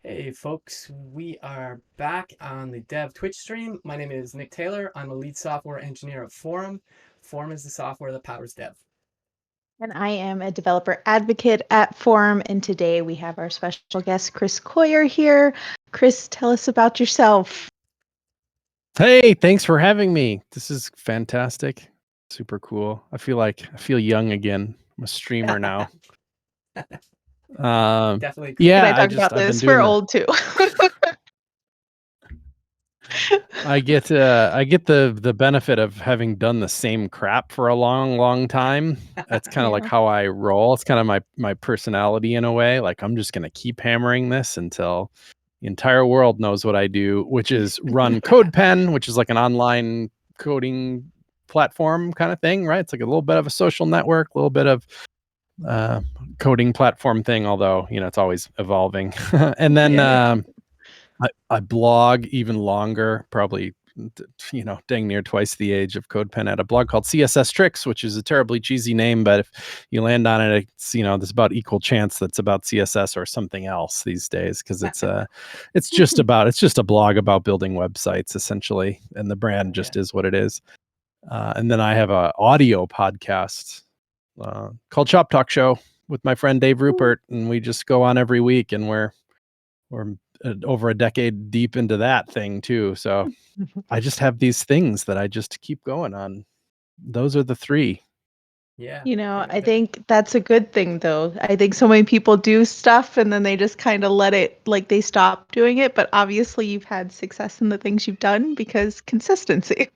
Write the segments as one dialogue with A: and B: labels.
A: Hey folks, we are back on the Dev Twitch stream. My name is Nick Taylor. I'm a lead software engineer at Forum. Forum is the software that powers dev.
B: And I am a developer advocate at Forum. And today we have our special guest, Chris Coyier, here. Chris, tell us about yourself.
C: Hey, thanks for having me. This is fantastic. Super cool. I feel young again. I'm a streamer now.
A: Definitely cool.
B: Can
C: Yeah,
B: I talk about
C: I've been
B: this?
C: doing
B: We're old too.
C: I get the benefit of having done the same crap for a long time. That's kind of like how I roll. It's kind of my personality in a way. Like I'm just gonna keep hammering this until the entire world knows what I do, which is run Codepen, which is like an online coding platform kind of thing, right? It's like a little bit of a social network, a little bit of coding platform thing, although it's always evolving. And then I blog even longer, probably dang near twice the age of Codepen, at a blog called CSS Tricks, which is a terribly cheesy name, but if you land on it, it's there's about equal chance that's about CSS or something else these days, because it's just a blog about building websites essentially, and the brand just is what it is. And then I have a audio podcast called Shop Talk Show with my friend Dave Rupert, and we just go on every week, and we're over a decade deep into that thing too. So I just have these things that I just keep going on. Those are the three.
A: Yeah.
B: I think that's a good thing, though. I think so many people do stuff and then they just kind of let it, like they stop doing it. But obviously, you've had success in the things you've done because consistency.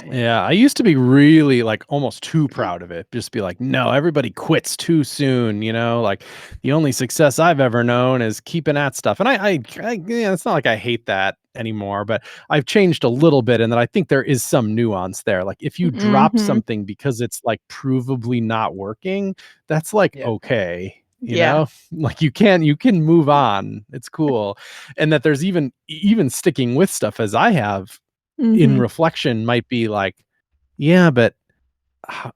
C: Yeah, I used to be really like almost too proud of it. Just be like, no, everybody quits too soon. Like the only success I've ever known is keeping at stuff. And I it's not like I hate that anymore, but I've changed a little bit, and that I think there is some nuance there. Like if you drop something because it's like provably not working, that's like okay. Like you can move on. It's cool. And that there's even sticking with stuff, as I have in reflection, might be like, yeah, but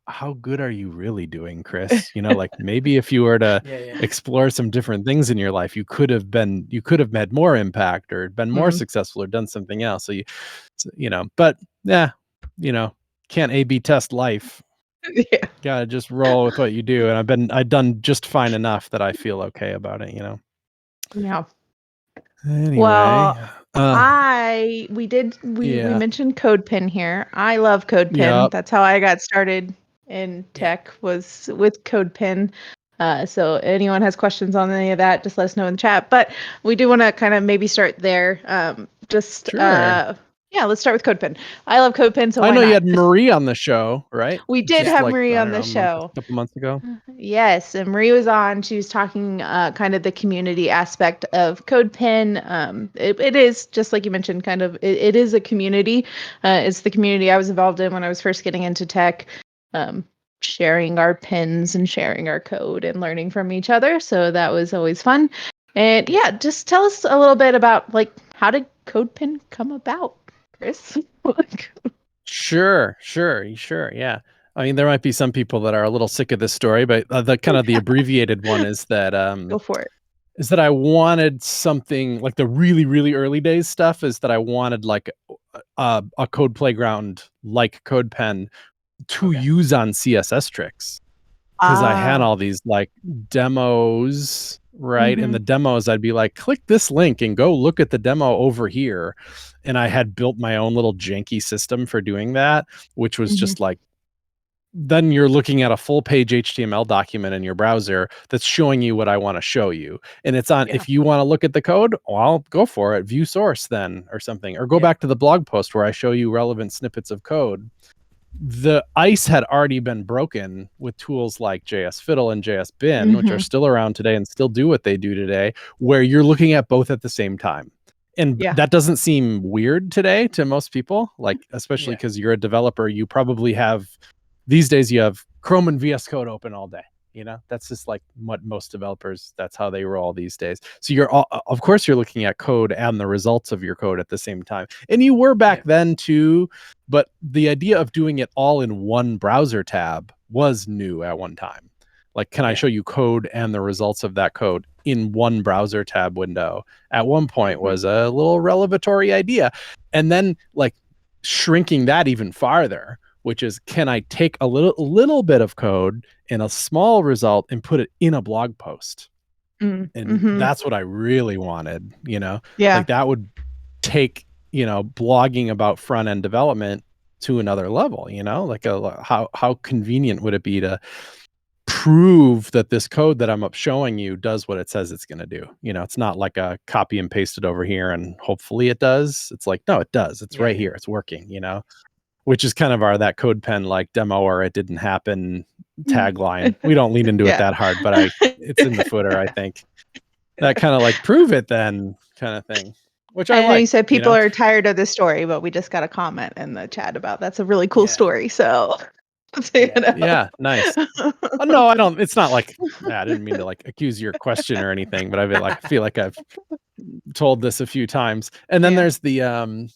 C: how good are you really doing, Chris? Like maybe if you were to explore some different things in your life, you could have had more impact or been more successful or done something else. But yeah, can't A/B test life. Gotta just roll with what you do. And I've done just fine enough that I feel okay about it.
B: Yeah.
C: Anyway,
B: well, we mentioned Codepen here. I love Codepen.
C: Yep.
B: That's how I got started in tech, was with Codepen. So anyone has questions on any of that, just let us know in the chat. But we do want to kind of maybe start there.
C: Sure.
B: Let's start with Codepen. I love Codepen, so
C: I
B: why
C: know
B: not?
C: you had Marie on the show, right?
B: We did have Marie on the show
C: a couple months ago.
B: Yes, and Marie was on. She was talking kind of the community aspect of Codepen. It is, just like you mentioned, kind of, it is a community. It's the community I was involved in when I was first getting into tech, sharing our pins and sharing our code and learning from each other. So that was always fun. And just tell us a little bit about, like, how did Codepen come about, Chris?
C: Sure. Yeah. I mean, there might be some people that are a little sick of this story, but the abbreviated one is that
B: Go for it.
C: Is that I wanted something like the really, really early days stuff. Is that I wanted like a code playground like Codepen to use on CSS Tricks, because I had all these like demos, right? And the demos, I'd be like, click this link and go look at the demo over here. And I had built my own little janky system for doing that, which was just like, then you're looking at a full page HTML document in your browser that's showing you what I want to show you. And it's on, if you want to look at the code, well, go for it. View source then, or something, or go back to the blog post where I show you relevant snippets of code. The ice had already been broken with tools like JS Fiddle and JS Bin, which are still around today and still do what they do today, where you're looking at both at the same time. And that doesn't seem weird today to most people, like, especially because you're a developer. You probably have, these days, you have Chrome and VS Code open all day. That's just like what most developers, that's how they roll these days. So of course you're looking at code and the results of your code at the same time. And you were back then too, but the idea of doing it all in one browser tab was new at one time. Like, can I show you code and the results of that code in one browser tab window? At one point was a little revelatory idea. And then like shrinking that even farther, which is, can I take a little bit of code in a small result and put it in a blog post? And that's what I really wanted, like that would take, blogging about front end development to another level, like how convenient would it be to prove that this code that I'm up showing you does what it says it's going to do. It's not like a copy and paste it over here and hopefully it does. It's like, no, it does. It's right here. It's working, which is kind of that Codepen like demo or it didn't happen tagline. We don't lean into it that hard, but it's in the footer, I think. That kind of like prove it then kind of thing. Which I
B: know
C: like.
B: you said people are tired of this story, but we just got a comment in the chat about that's a really cool story. So
C: yeah, nice. No, I don't. It's not like I didn't mean to like accuse your question or anything, but I feel like I've told this a few times. And then there's the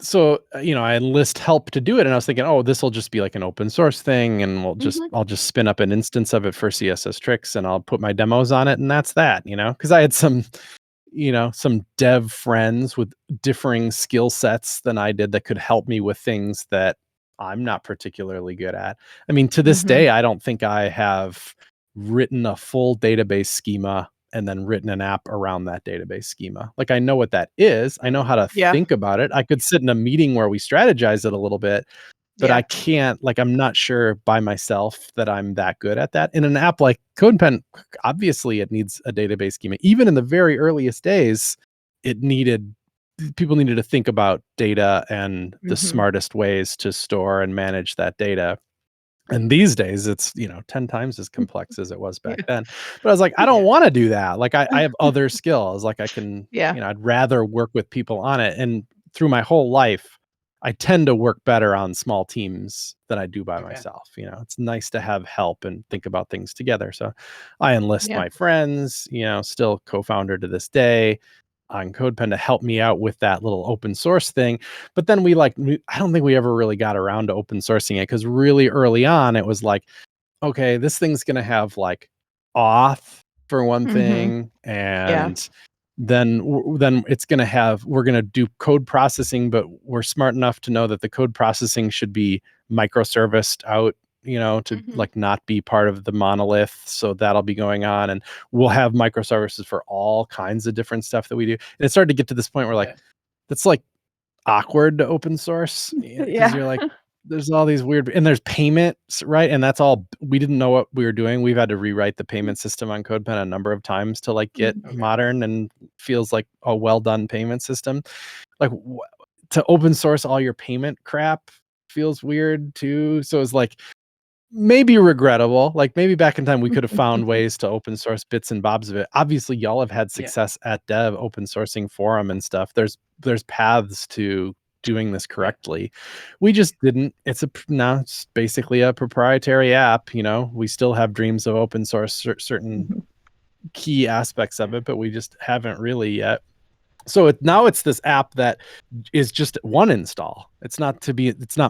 C: so I enlist help to do it, and I was thinking, oh, this will just be like an open source thing, and I'll just spin up an instance of it for CSS Tricks, and I'll put my demos on it, and that's that, because I had some dev friends with differing skill sets than I did that could help me with things that I'm not particularly good at. I mean, to this day, I don't think I have written a full database schema and then written an app around that database schema. Like, I know what that is. I know how to think about it. I could sit in a meeting where we strategize it a little bit, but I can't, like, I'm not sure by myself that I'm that good at that. In an app like Codepen, obviously it needs a database schema. Even in the very earliest days, people needed to think about data and the smartest ways to store and manage that data. And these days it's, 10 times as complex as it was back then. But I was like, I don't want to do that. Like I have other skills. Like I can, I'd rather work with people on it. And through my whole life, I tend to work better on small teams than I do by myself. It's nice to have help and think about things together. So I enlist my friends, still co-founder to this day on Codepen to help me out with that little open source thing. But then I don't think we ever really got around to open sourcing it, because really early on it was like, okay, this thing's going to have like auth for one thing. And then it's going to we're going to do code processing, but we're smart enough to know that the code processing should be microserviced out, to like not be part of the monolith. So that'll be going on, and we'll have microservices for all kinds of different stuff that we do. And it started to get to this point where like, that's like awkward to open source, because you're like, there's all these weird, and there's payments, right? And that's all, we didn't know what we were doing. We've had to rewrite the payment system on Codepen a number of times to like get modern and feels like a well done payment system. Like to open source all your payment crap feels weird too. So it's like, maybe regrettable. Like maybe back in time we could have found ways to open source bits and bobs of it. Obviously y'all have had success at Dev open sourcing forum and stuff. There's paths to doing this correctly. We just didn't. Now it's basically a proprietary app. We still have dreams of open source certain key aspects of it, but we just haven't really yet. So now it's this app that is just one install. It's not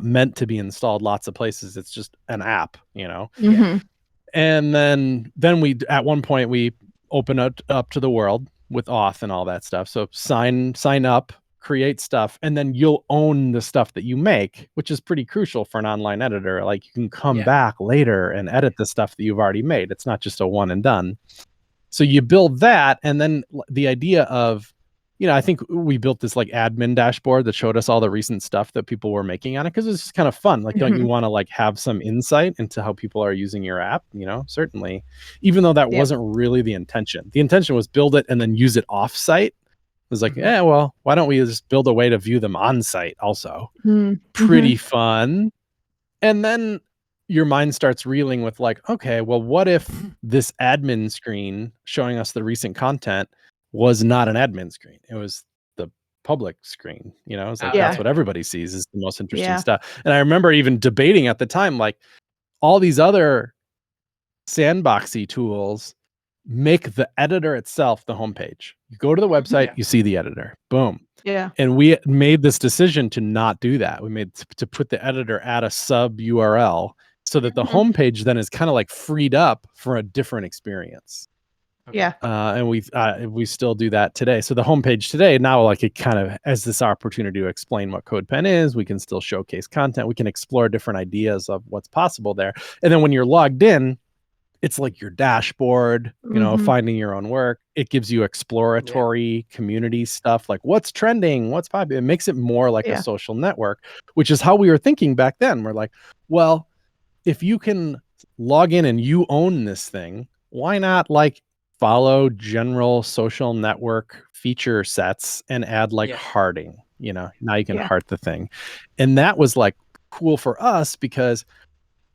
C: meant to be installed lots of places. It's just an app, And then we, at one point, we open it up to the world with auth and all that stuff. So sign up, create stuff, and then you'll own the stuff that you make, which is pretty crucial for an online editor. Like you can come back later and edit the stuff that you've already made. It's not just a one and done. So you build that, and then the idea of, I think we built this like admin dashboard that showed us all the recent stuff that people were making on it, because it's just kind of fun. Like, don't you want to like have some insight into how people are using your app? Certainly, even though that wasn't really the intention. The intention was build it and then use it off-site. It was like, well, why don't we just build a way to view them on-site also? Pretty fun. And then your mind starts reeling with like, okay, well, what if this admin screen showing us the recent content was not an admin screen? It was the public screen. It's like, that's what everybody sees is the most interesting stuff. And I remember even debating at the time, like all these other sandboxy tools make the editor itself the homepage. You go to the website, you see the editor, boom. And we made this decision to not do that. We made to put the editor at a sub URL so that the
B: Mhm.
C: homepage then is kind of like freed up for a different experience.
A: Okay.
B: Yeah.
C: And we still do that today. So the homepage today now, like, it kind of has this opportunity to explain what CodePen is. We can still showcase content. We can explore different ideas of what's possible there. And then when you're logged in, it's like your dashboard,
B: Mhm.
C: finding your own work. It gives you exploratory community stuff, like what's trending, what's popular. It makes it more like a
B: Yeah.
C: social network, which is how we were thinking back then. We're like, well, if you can log in and you own this thing, why not like follow general social network feature sets and add like
A: Yeah.
C: hearting? Now you can
B: Yeah.
C: heart the thing. And that was like cool for us because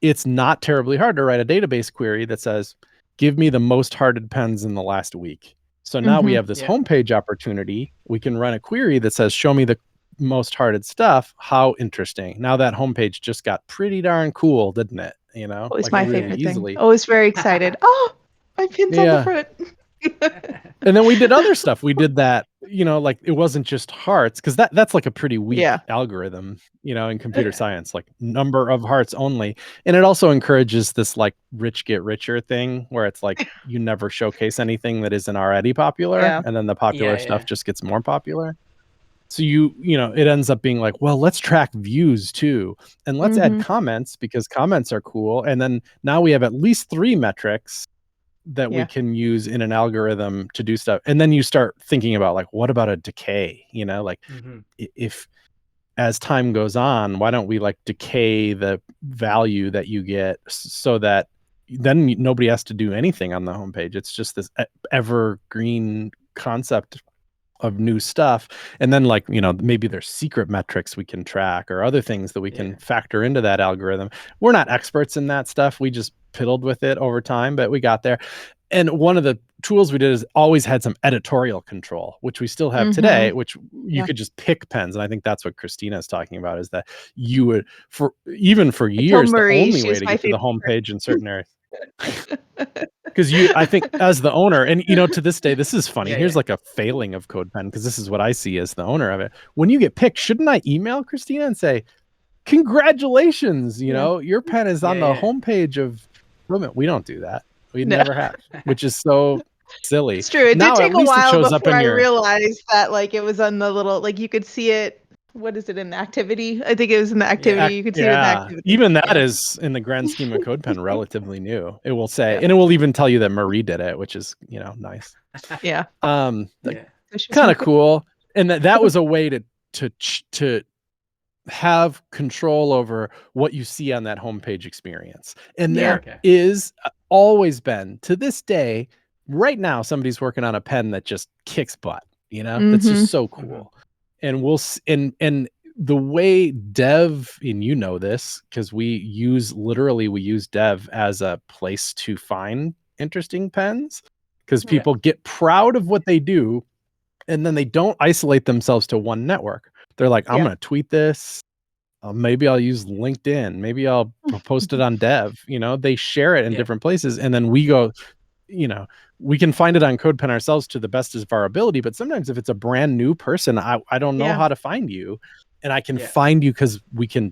C: it's not terribly hard to write a database query that says, give me the most hearted pens in the last week. So now we
B: Mhm.
C: have this
A: Yeah.
C: homepage opportunity. We can run a query that says, show me the most hearted stuff. How interesting. Now that homepage just got pretty darn cool, didn't it?
B: Always
C: Like
B: my
C: really
B: favorite thing.
C: easily.
B: Always very excited. Oh, my pin's on the
C: Yeah.
B: front.
C: And then we did other stuff. We did that, like it wasn't just hearts, because that's like a pretty weak
B: Yeah.
C: algorithm, in computer science, like number of hearts only. And it also encourages this like rich get richer thing where it's like you never showcase anything that isn't already popular,
B: Yeah.
C: and then the popular
A: Yeah.
C: stuff just gets more popular. So it ends up being like, well, let's track views too, and let's add
B: Mhm.
C: comments because comments are cool. And then now we have at least 3 metrics that we
B: Yeah.
C: can use in an algorithm to do stuff. And then you start thinking about like, what about a decay? Like
A: Mm-hmm.
C: if as time goes on, why don't we like decay the value that you get so that then nobody has to do anything on the homepage? It's just this evergreen concept of new stuff. And then like, maybe there's secret metrics we can track or other things that we can
A: Yeah.
C: factor into that algorithm. We're not experts in that stuff. We just piddled with it over time, but we got there. And one of the tools we did is always had some editorial control, which we still have today,
B: Mhm.
C: which you
B: Yeah.
C: could just pick pens. And I think that's what Christina is talking about, is that you would, for
B: I told
C: years, the
B: Marie
C: only way
B: she's
C: to
B: my
C: get to the
B: favorite.
C: homepage in certain areas. Because I think as the owner, and to this day, this is funny.
A: Yeah.
C: Here's
A: Yeah.
C: like a failing of CodePen, because this is what I see as the owner of it. When you get picked, shouldn't I email Christina and say, congratulations,
B: Yeah.
C: your pen is on
A: Yeah.
C: the
A: Yeah.
C: homepage of Lumen. We don't do that. We
B: No.
C: never have, which is so silly.
B: It's true. It did
C: Now
B: take
C: at
B: a
C: least it
B: while
C: shows up
B: before
C: in
B: I
C: your
B: realized that like it was on the little like you could see it. What is it in the activity? I think it was in the
A: Yeah.
B: activity. You could see it in the
C: yeah.
B: activity.
C: Even that
B: Yeah.
C: is in the grand scheme of CodePen relatively new. It will say,
B: Yeah.
C: and it will even tell you that Marie did it, which is nice.
B: Yeah.
A: Yeah.
B: So she's
C: Kind
B: my
C: of cool. And that was a way to have control over what you see on that homepage experience. And
B: Yeah.
C: there
A: Okay.
C: is always been, to this day, right now, somebody's working on a pen that just kicks butt, that's just
B: Mhm.
C: so
A: Mm-hmm.
C: cool. And and the way dev, and this, because we use dev as a place to find interesting pens, because
A: Yeah.
C: people get proud of what they do, and then they don't isolate themselves to one network. They're like, I'm
B: Yeah.
C: going to tweet this. Maybe I'll use LinkedIn. Maybe I'll post it on dev. They share it in
A: Yeah.
C: different places. And then we go, we can find it on CodePen ourselves to the best of our ability. But sometimes if it's a brand new person, I don't know
B: Yeah.
C: how to find you. And I can
A: Yeah.
C: find you because we can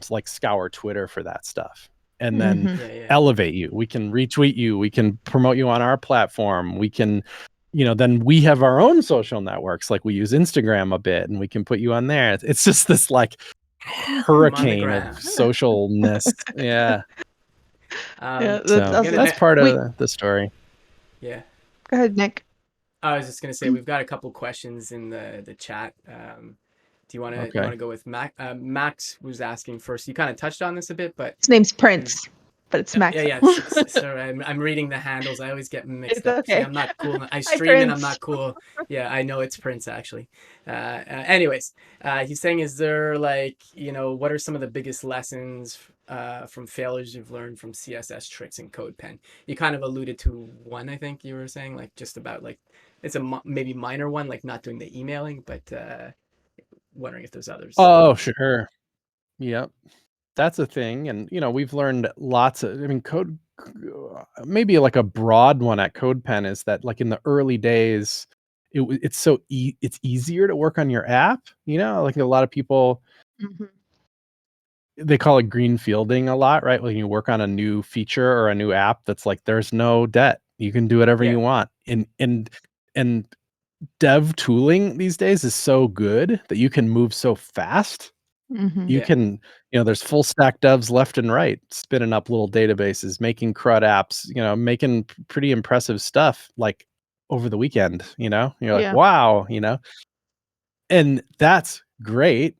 C: like scour Twitter for that stuff. And then
B: Mhm.
A: Yeah. Yeah.
C: elevate you. We can retweet you. We can promote you on our platform. We can, then we have our own social networks. Like we use Instagram a bit, and we can put you on there. It's just this like
A: I'm on the
C: hurricane of
A: gram.
C: socialness. Yeah.
B: Yeah.
C: So
A: I'm gonna.
C: that's part
B: We
C: of the story.
A: Yeah.
B: go ahead, Nick.
A: I was just gonna say we've got a couple questions in the chat. Do you
C: Okay.
A: wanna go with Max? Max was asking first. You kind of touched on this a bit, but
B: His name's
A: he's
B: Prince, but it's
A: yeah,
B: Max.
A: yeah. Sorry, I'm reading the handles. I always get
B: It's
A: mixed up. See,
B: okay.
A: I'm not cool. I
B: Hi,
A: stream and I'm
B: Prince.
A: not cool. Yeah, I know it's Prince actually. Anyways, he's saying, is there like what are some of the biggest lessons from failures you've learned from CSS tricks in CodePen? You kind of alluded to one, I think you were saying, like just about like it's a maybe minor one, like not doing the emailing, but wondering if there's others.
C: Oh, sure. Yep. That's a thing. And, we've learned lots of, maybe like a broad one at CodePen is that like in the early days, it's so it's easier to work on your app, like a lot of people
B: Mhm.
C: they call it greenfielding a lot, right? When you work on a new feature or a new app, that's like there's no debt. You can do whatever
A: Yeah.
C: you want. And dev tooling these days is so good that you can move so fast.
B: Mhm.
C: You
A: Yeah.
C: can, there's full stack devs left and right spinning up little databases, making CRUD apps, making pretty impressive stuff like over the weekend, you're like,
B: Yeah.
C: wow, and that's great.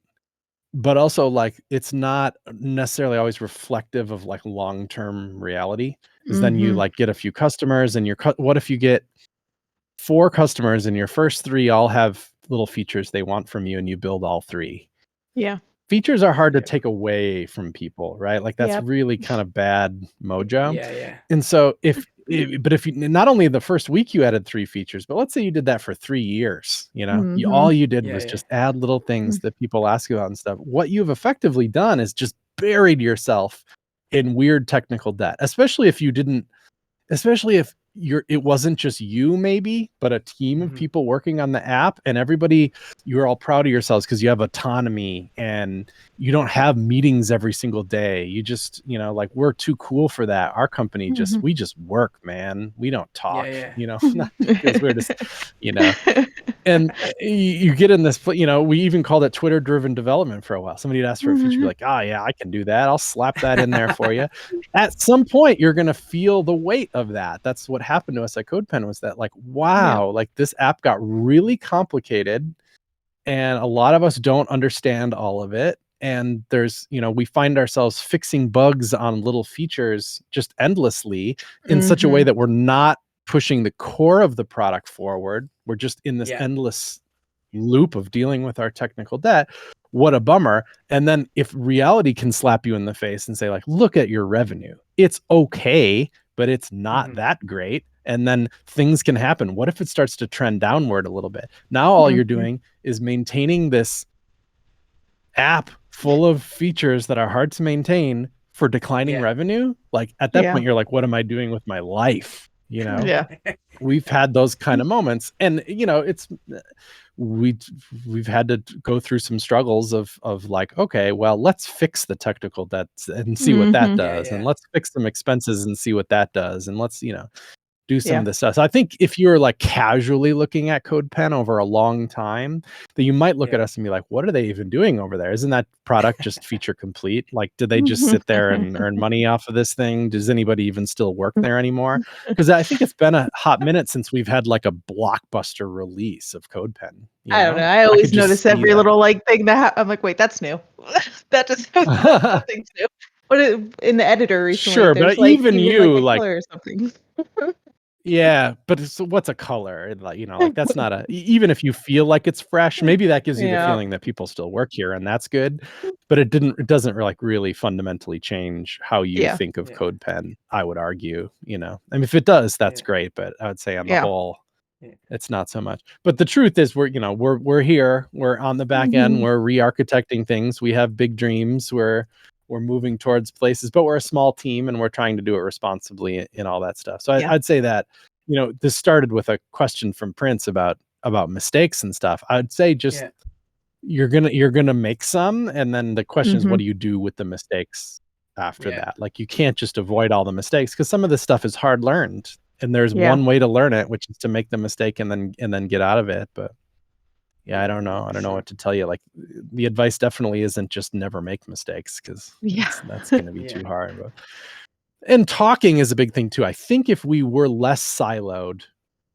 C: But also, like, it's not necessarily always reflective of like long-term reality. Because then you
B: Mhm.
C: like get a few customers, and what if you get 4 customers and your first 3 all have little features they want from you, and you build all 3?
B: Yeah.
C: Features are hard to
A: Yeah.
C: take away from people, right? Like that's
B: Yep.
C: really kind of bad mojo.
A: Yeah.
C: And so if you, not only the first week you added 3 features, but let's say you did that for 3 years, all
B: Mhm.
C: you did
A: Yeah.
C: was
A: Yeah.
C: just add little things that people ask you about and stuff. What you've effectively done is just buried yourself in weird technical debt, especially if it wasn't just you maybe, but a team of
A: Mhm.
C: people working on the app, and everybody, you're all proud of yourselves because you have autonomy and you don't have meetings every single day. You just, like, we're too cool for that. Our company
B: Mhm.
C: we just work, man. We don't talk,
A: Yeah.
C: not, it feels weird to, you know, and you get in this, we even called it Twitter driven development for a while. Somebody would ask for a feature, be
B: Mhm.
C: like, oh yeah, I can do that. I'll slap that in there for you. At some point you're going to feel the weight of that. That's what happened to us at Codepen, was that like,
B: Yeah.
C: wow, like this app got really complicated and a lot of us don't understand all of it. And there's, we find ourselves fixing bugs on little features just endlessly in such a way
B: Mhm.
C: that we're not pushing the core of the product forward. We're just in this
A: Yeah.
C: endless loop of dealing with our technical debt. What a bummer. And then if reality can slap you in the face and say, like, look at your revenue, it's okay, but it's not
A: Mhm.
C: that great. And then things can happen. What if it starts to trend downward a little bit? Now all you're
B: Mhm.
C: doing is maintaining this app full of features that are hard to maintain for declining
A: Yeah.
C: revenue. Like at that
B: Yeah.
C: point, you're like, what am I doing with my life?
B: Yeah.
C: We've had those kind of moments, and it's we've had to go through some struggles of like, okay, well, let's fix the technical debts and see what that
B: Mhm.
C: does, and
A: Yeah.
C: let's fix some expenses and see what that does, and let's do some
B: Yeah.
C: of this stuff. So I think if you're like casually looking at Codepen over a long time, that you might look
A: Yeah.
C: at us and be like, what are they even doing over there? Isn't that product just feature complete? Like, do they just sit there and earn money off of this thing? Does anybody even still work there anymore? Because I think it's been a hot minute since we've had like a blockbuster release of Codepen.
B: I don't know. I
C: I could
B: always
C: just
B: notice
C: see
B: every
C: that.
B: little like thing that I'm like, wait, that's new. That just sounds like something's new. But in the editor recently,
C: Sure, but
B: there's like
C: even
B: even like
C: you,
B: a
C: like,
B: color or something.
C: yeah, but what's a color? Like, like that's not even if you feel like it's fresh, maybe that gives you the
B: Yeah.
C: feeling that people still work here, and that's good. But it doesn't like really fundamentally change how you
B: Yeah.
C: think of
A: Yeah.
C: Codepen, I would argue, I mean, if it does, that's
A: Yeah.
C: great, but I would say on the
B: Yeah.
C: whole,
A: Yeah.
C: it's not so much. But the truth is we're here, we're on the back end,
B: Mhm.
C: we're re-architecting things, we have big dreams, we're moving towards places, but we're a small team and we're trying to do it responsibly in all that stuff. So
B: Yeah.
C: I'd say that, this started with a question from Prince about mistakes and stuff. I'd say just
A: Yeah.
C: you're gonna make some, and then the question is, what
B: Mhm.
C: do you do with the mistakes after
A: Yeah.
C: that? Like, you can't just avoid all the mistakes, because some of this stuff is hard learned, and there's
B: Yeah.
C: one way to learn it, which is to make the mistake and then get out of it. But yeah, I
A: Yeah.
C: don't know.
A: For
C: I don't know
A: sure.
C: what to tell you. Like, the advice definitely isn't just never make mistakes, because
B: Yeah.
C: that's going to be
A: Yeah.
C: too hard. But, and talking is a big thing too. I think if we were less siloed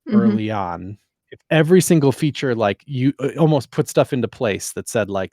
B: Mhm.
C: early on, if every single feature, like, you almost put stuff into place that said, like,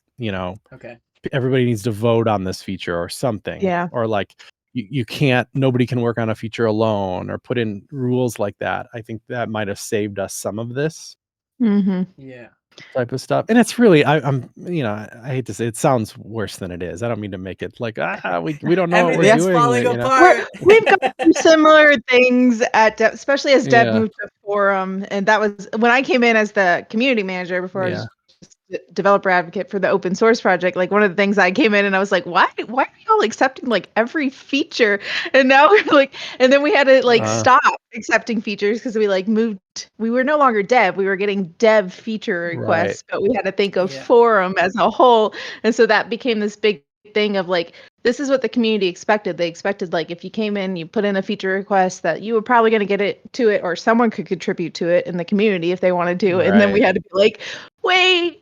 A: Okay.
C: everybody needs to vote on this feature or something,
B: Yeah.
C: or like, you can't, nobody can work on a feature alone, or put in rules like that, I think that might have saved us some of this
B: Mhm.
A: Yeah.
C: type of stuff. And it's really, I'm, I hate to say, it sounds worse than it is. I don't mean to make it like, we don't know what we're
B: Yeah.
A: Everything's
C: doing,
A: falling apart.
B: We've got some similar things at Dev, especially as Dev
C: yeah,
B: moved to Forum, and that was when I came in as the community manager before I
C: yeah,
B: was just the developer advocate for the open source project. Like one of the things I came in and I was like, why are y'all accepting like every feature? And now we're like, and then we had to like
C: uh,
B: stop accepting features because we like moved. We were no longer Dev. We were getting Dev feature
C: right,
B: requests, but we had to think of
A: Yeah.
B: Forum as a whole, and so that became this big thing of like, this is what the community expected. They expected like if you came in, you put in a feature request that you were probably going to get it to it, or someone could contribute to it in the community if they wanted to. And then we
C: Right.
B: had to be like, wait,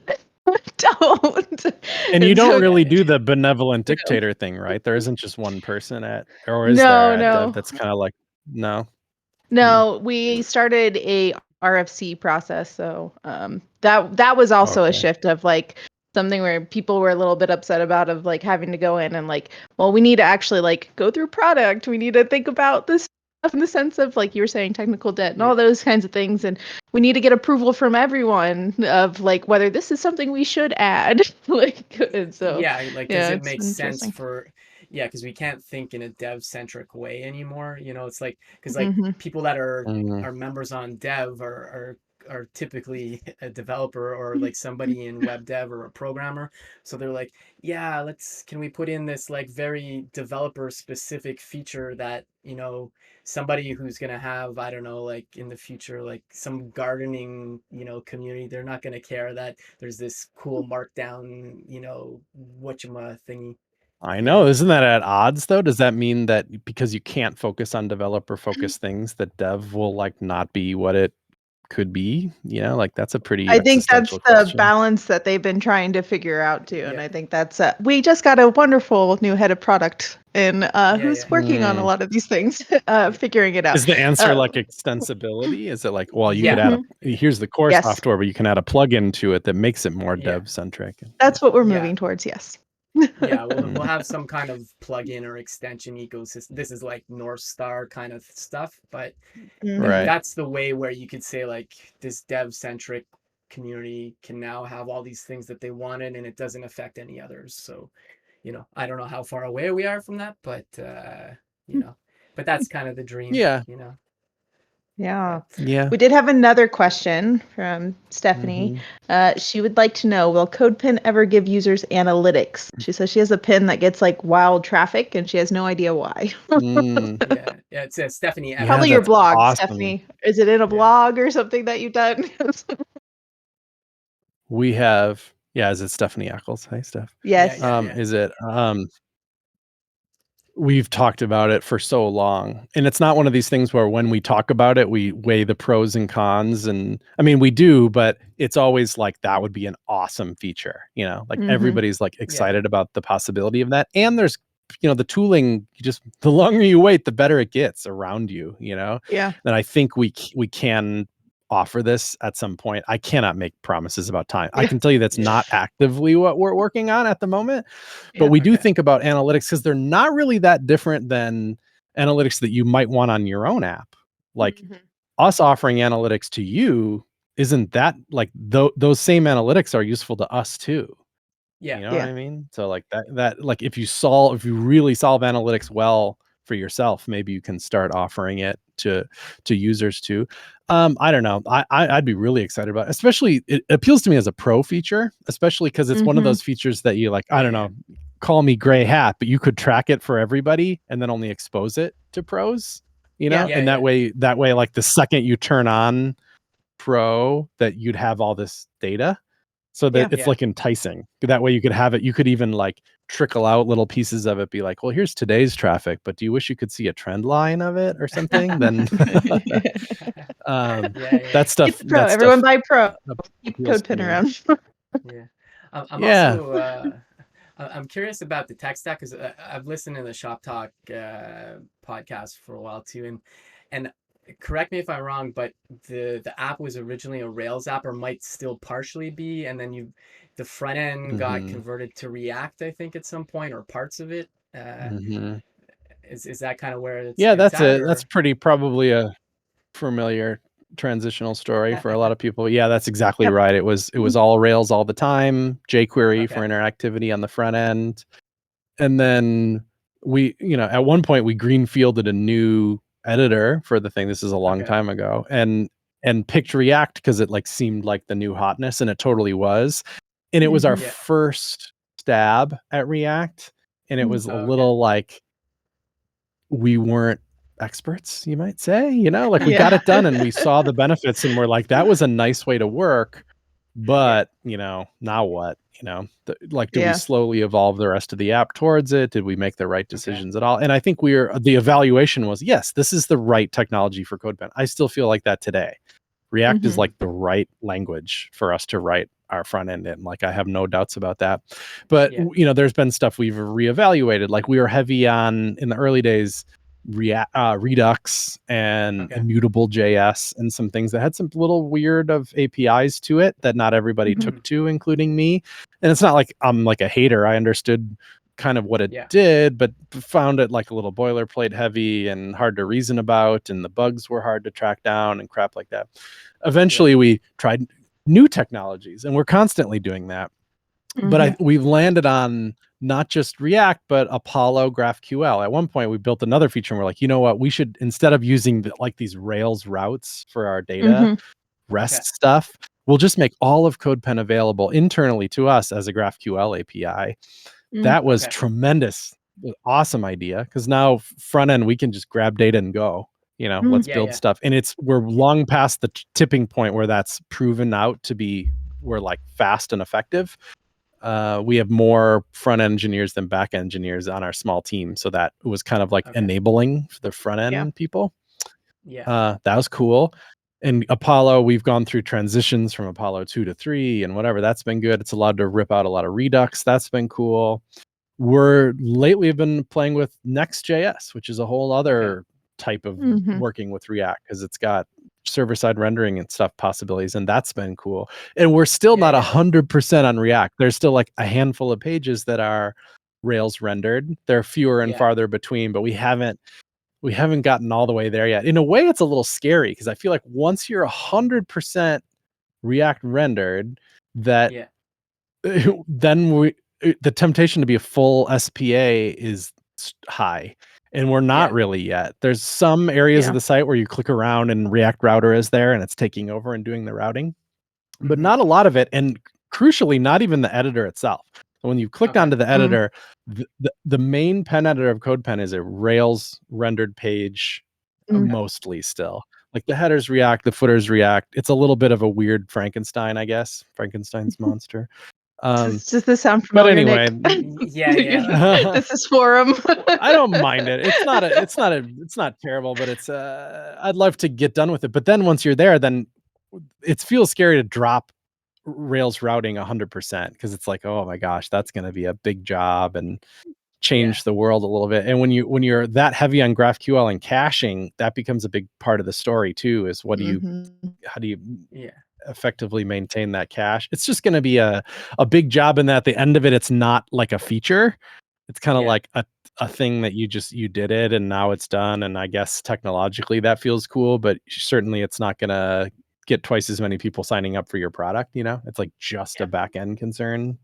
B: don't.
C: And you
B: And
C: don't
B: so
C: really do the benevolent
B: no,
C: dictator thing, right? There isn't just one person or is there
B: no,
C: at Dev
B: no.
C: that's kind of like, no?
B: No, we started a RFC process, so that was also a
C: Okay.
B: shift of like something where people were a little bit upset about of like having to go in and like, well, we need to actually like go through product. We need to think about this stuff in the sense of like you were saying technical debt and
A: Yeah.
B: all those kinds of things, and we need to get approval from everyone of like whether this is something we should add. Like, and so
A: Yeah, like, does
B: yeah,
A: it
B: it's
A: make sense
B: interesting.
A: for, yeah, because we can't think in a dev-centric way anymore. It's like, because like
B: Hmm.
A: people that
C: Mhm.
A: are members on dev are typically a developer or like somebody in web dev or a programmer. So they're like, yeah, can we put in this like very developer specific feature that, somebody who's gonna have, I don't know, like in the future, like some gardening, community, they're not gonna care that there's this cool markdown, whatchama thingy,
C: I
A: you know?
C: know. Isn't that at odds though? Does that mean that because you can't focus on developer focused things, that dev will like not be what it could be? Like that's a pretty
B: I think that's
C: existential
B: the
C: question.
B: balance that they've been trying to figure out too, and
A: Yeah,
B: I think that's we just got a wonderful new head of product and
A: yeah,
B: who's
A: yeah,
B: working on a
C: Mm.
B: lot of these things,
A: yeah,
B: figuring it out.
C: Is the answer
B: Uh,
C: like extensibility? Is it like, well, you could
A: yeah,
C: add
B: mhm.
C: here's the core
B: Yes,
C: software, but you can add a plugin to it that makes it more
A: yeah,
C: dev centric? Yeah.
B: that's what we're
A: yeah.
B: moving towards. Yes.
A: Yeah, we'll
C: Mm.
A: have some kind of plugin or extension ecosystem. This is like North Star kind of stuff, but
C: Right.
A: that's the way where you could say like this dev centric community can now have all these things that they wanted and it doesn't affect any others. So, I don't know how far away we are from that, but you know, but that's kind of the dream,
C: Yeah.
B: Yeah.
A: But
C: Yeah.
B: We did have another question from Stephanie.
C: Hmm.
B: She would like to know, will Codepen ever give users analytics? She says she has a pin that gets like wild traffic and she has no idea why.
C: Mm.
A: yeah, it's Stephanie
C: Yeah,
B: Probably
A: Eccles.
B: your
C: that's
B: blog,
C: awesome.
B: Stephanie. Is it in a
A: Yeah,
B: blog or something that you've done?
C: We have, yeah, is it Stephanie Eccles? Hi, Steph.
A: yeah,
B: Yes.
A: yeah, yeah,
C: Is it we've talked about it for so long, and it's not one of these things where when we talk about it we weigh the pros and cons, and I mean we do, but it's always like that would be an awesome feature, like
B: Hmm.
C: everybody's like
A: yeah,
C: excited about the possibility of that. And there's the tooling, the longer you wait the better it gets around you.
B: Yeah.
C: And I think we can offer this at some point. I cannot make promises about time. I
B: Yeah.
C: can tell you that's
A: yeah.
C: not actively what we're working on at the moment, but
B: Yeah.
C: we do
A: Okay.
C: think about analytics because they're not really that different than analytics that you might want on your own app. Like
B: Hmm.
C: us offering analytics to you isn't that like those same analytics are useful to us too. You
A: Yeah,
C: know what
B: Yeah.
C: I mean? So like that like if you really solve analytics well for yourself, maybe you can start offering it to users too. I don't know. I'd be really excited about it. Especially it appeals to me as a pro feature, especially because it's one of
B: Hmm.
C: those features that you like, I
A: yeah,
C: don't
A: yeah,
C: know, call me gray hat, but you could track it for everybody and then only expose it to pros,
B: Yeah.
C: and
A: yeah,
C: that way, like the second you turn on pro, that you'd have all this data so that
B: Yeah.
C: it's
A: yeah,
C: like enticing. That way you could have it, you could even like trickle out little pieces of it, be like, well, here's today's traffic, but do you wish you could see a trend line of it or something? Then um
A: yeah, yeah,
C: that
B: Get
C: stuff
B: the pro.
C: that
B: Everyone
C: stuff
B: buy pro. Keep
C: appeals to
B: Codepin
C: me.
B: around.
A: yeah. I'm
C: Yeah.
A: also I'm curious about the tech stack because I've listened to the Shop Talk podcast for a while too, and correct me if I'm wrong, but the app was originally a Rails app or might still partially be, and then the front end got
C: Hmm.
A: converted to React, I think, at some point or parts of it.
C: Hmm.
A: Is that kind of where it's
C: Yeah,
A: it's at
C: that's
A: or?
C: pretty probably a familiar transitional story for a lot of people. Yeah, that's exactly
B: Yep.
C: right. It was all Rails all the time, jQuery for
A: Okay,
C: interactivity on the front end. And then we, at one point we greenfielded a new editor for the thing. This is a long
A: okay,
C: time ago, and picked React because it like seemed like the new hotness, and it totally was. And it was our
B: Hmm.
A: yeah,
C: first stab at React, and it was a
A: okay,
C: little like we weren't experts, you might say, like we got
B: Yeah.
C: it done and we saw the benefits and we're like, that was a nice way to work. But, now what? Like, do we
B: Yeah.
C: slowly evolve the rest of the app towards it? Did we make the right
A: Okay.
C: decisions at all? And I think the evaluation was, yes, this is the right technology for Codepen. I still feel like that today. React is
B: Mhm.
C: like the right language for us to write our front end in. Like, I have no doubts about that. But,
A: Yeah.
C: there's been stuff we've reevaluated. Like, we were heavy on, in the early days, Redux and
A: Okay.
C: immutable JS and some things that had some little weird of APIs to it that not everybody
B: Mhm.
C: took to, including me. And it's not like I'm like a hater. I understood kind of what it
A: Yeah.
C: did, but found it like a little boilerplate heavy and hard to reason about, and the bugs were hard to track down and crap like that.
A: Yeah.
C: Eventually we tried new technologies, and we're constantly doing that. But
B: Mhm.
C: we've landed on not just React, but Apollo GraphQL. At one point, we built another feature, and we're like, you know what? We should, instead of using like these Rails routes for our data
B: Mhm.
A: Okay.
C: REST stuff, we'll just make all of CodePen available internally to us as a GraphQL API.
B: Mm.
C: That was
A: Okay.
C: tremendous, awesome idea, because now front end we can just grab data and go. Let's
B: Mm.
A: Yeah.
C: build
A: Yeah.
C: stuff, and we're long past the tipping point where that's proven out to be we're like fast and effective. We have more front engineers than back engineers on our small team, so that was kind of like
A: Okay.
C: enabling for the front
B: Yeah.
C: end people.
A: Yeah.
C: That was cool. And Apollo, we've gone through transitions from Apollo 2 to 3 and whatever. That's been good. It's allowed to rip out a lot of Redux. That's been cool. We're lately have been playing with Next.js, which is a whole
A: Okay.
C: other type of
B: Mhm.
C: working with React, because it's got server-side rendering and stuff possibilities, and that's been cool. And we're still
A: Yeah.
C: not
A: Yeah.
C: 100% on React. There's still like a handful of pages that are Rails rendered. They're fewer and
A: Yeah.
C: farther between, but we haven't gotten all the way there yet. In a way, it's a little scary, because I feel like once you're 100% React rendered, that
A: Yeah.
C: then the temptation to be a full SPA is high, and we're not
A: Yeah.
C: really yet. There's some areas of
B: Yeah.
C: the site where you click around and React Router is there and it's taking over and doing the routing, but
A: Mm-hmm.
C: not a lot of it, and crucially, not even the editor itself. When you clicked
A: Okay.
C: onto the
B: Mm.
C: editor, the main pen editor of CodePen is a Rails rendered page,
B: Mm.
A: Okay.
C: mostly still. Like, the headers React, the footers React. It's a little bit of a weird Frankenstein, I guess. Frankenstein's monster. Um,
B: Does this sound
C: but
B: familiar,
C: anyway,
B: Nick?
A: Yeah. Yeah.
C: I
B: This is Forum.
C: don't mind it. It's not terrible, but I'd love to get done with it. But then once you're there, then it feels scary to drop Rails routing 100%, because it's like, oh my gosh, that's going to be a big job and
A: Yeah.
C: change the world a little bit. And when you're that heavy on GraphQL and caching, that becomes a big part of the story too. Is
B: Mhm.
C: how do you
A: Yeah.
C: effectively maintain that cache? It's just going to be a big job, in that at the end of it, it's not like a feature. It's kind of
A: Yeah.
C: like a thing that you did it and now it's done. And I guess technologically that feels cool, but certainly it's not going to get twice as many people signing up for your product. It's like just a
A: Yeah.
C: back end concern.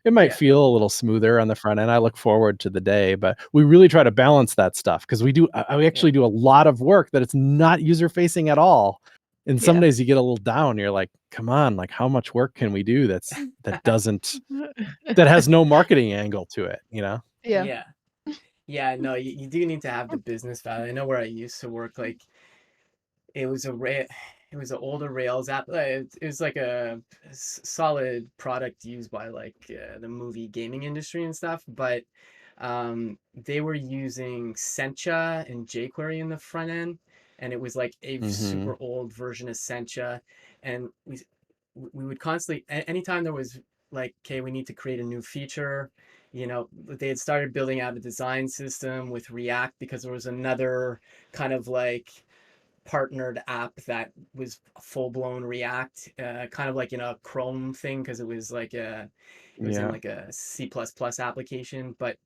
C: It might
A: Yeah.
C: feel a little smoother on the front end. I look forward to the day, but we really try to balance that stuff, because we
A: Yeah.
C: actually do a lot of work that it's not user facing at all. And some
B: Yeah.
C: days you get a little down. You're like, come on, like, how much work can we do that has no marketing angle to it?
B: Yeah.
A: Yeah. Yeah. No, you do need to have the business value. I know where I used to work, like it was it was an older Rails app. It was like a solid product used by like the movie gaming industry and stuff, but they were using Sencha and jQuery in the front end, and it was like a
C: Mm-hmm.
A: super old version of Sencha, and we would constantly anytime there was like, okay, we need to create a new feature. They had started building out a design system with React because there was another kind of like partnered app that was full blown React, kind of like a Chrome thing because it was in
C: Yeah.
A: like a C++ application. But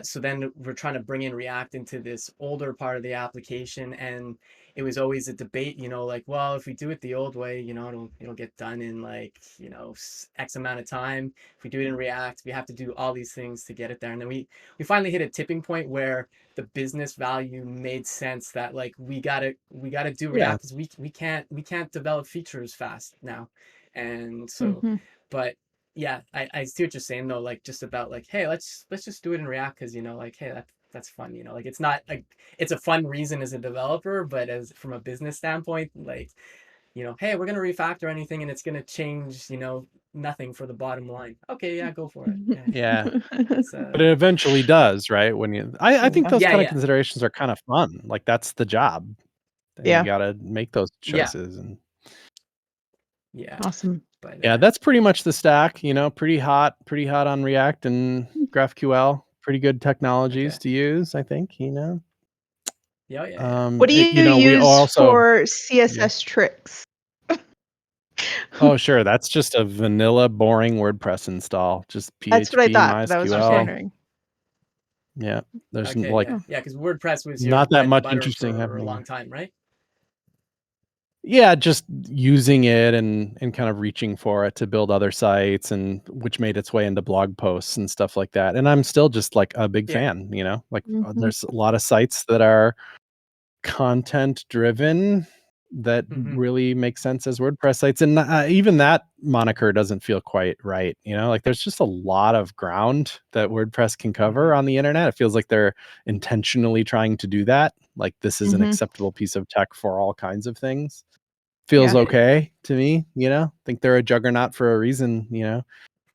A: so then we're trying to bring in React into this older part of the application, and it was always a debate, like, well, if we do it the old way, it'll get done in like X amount of time. If we do it in React, we have to do all these things to get it there, and then we finally hit a tipping point where the business value made sense that like we gotta do
C: Yeah.
A: React because we can't develop features fast now, and so,
B: Mhm.
A: but yeah, I see what you're saying though, like just about like, hey, let's just do it in React because like, hey, that's fun, like it's not like it's a fun reason as a developer, but as from a business standpoint, like hey, we're gonna refactor anything and it's gonna change, nothing for the bottom line. Okay, yeah, go for it.
C: Yeah.
A: It's
C: But it eventually does, right? When I think those
A: yeah,
C: kind of
A: yeah,
C: considerations are kind of fun. Like that's the job. And you
B: Yeah.
C: gotta make those
A: yeah,
C: choices. And
A: yeah.
B: Awesome.
A: But
C: yeah, that's pretty much the stack, pretty hot on React and GraphQL. Pretty good technologies
A: okay.
C: to use, I think,
A: Yeah, yeah, yeah.
B: What do you
C: we
B: use
C: also
B: for
C: yeah.
B: CSS tricks?
C: Oh, sure. That's just a vanilla, boring WordPress install. Just
B: That's what I
C: PHP,
B: thought, but I was just
A: Okay.
C: MySQL.
B: wondering.
C: Yeah. There's
A: Okay,
C: like
A: yeah. Yeah, because WordPress was your
C: not that
A: bread and
C: much
A: butter
C: interesting
A: for a
C: happening.
A: long time, right?
C: Yeah, just using it and kind of reaching for it to build other sites, and which made its way into blog posts and stuff like that. And I'm still just like a big
A: Yeah.
C: fan, like
B: Mhm.
C: there's a lot of sites that are content driven that
A: Hmm.
C: really make sense as WordPress sites. And even that moniker doesn't feel quite right. Like there's just a lot of ground that WordPress can
A: Hmm.
C: cover on the internet. It feels like they're intentionally trying to do that. Like this is an
B: Mhm.
C: acceptable piece of tech for all kinds of things. Feels
B: Yeah.
A: Yeah, yeah,
C: okay to me, think they're a juggernaut for a reason,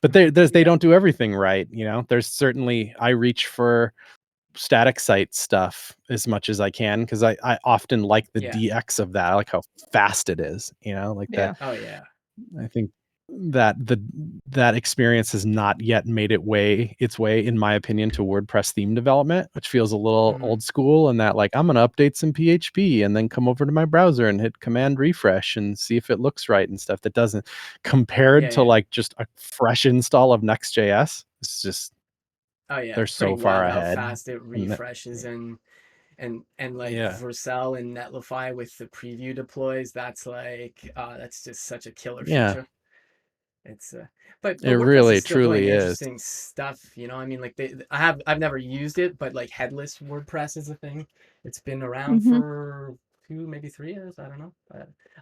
C: but they
A: yeah,
C: don't do everything right. There's certainly, I reach for static site stuff as much as I can because I often like the
A: yeah.
C: DX of that. I like how fast it is, like that.
B: Yeah.
A: Oh, yeah.
C: I think that that experience has not yet made its way, in my opinion, to WordPress theme development, which feels a little
A: Hmm.
C: old school. And that, like, I'm gonna update some PHP and then come over to my browser and hit command refresh and see if it looks right and stuff. That doesn't, compared
A: Yeah,
C: to
A: yeah.
C: like just a fresh install of Next.js, it's just,
A: Oh, yeah.
C: they're
A: It's pretty
C: so far
A: wild how
C: ahead.
A: fast it
C: And
A: refreshes and like
C: yeah,
A: Vercel and Netlify with the preview deploys. That's like, that's just such a killer
C: yeah,
A: feature. It's but
C: it
A: WordPress is
C: really
A: still doing
C: truly is.
A: interesting stuff. I mean, like I've never used it, but like headless WordPress is a thing. It's been around
B: Mhm.
A: for 2, maybe 3 years. I don't know.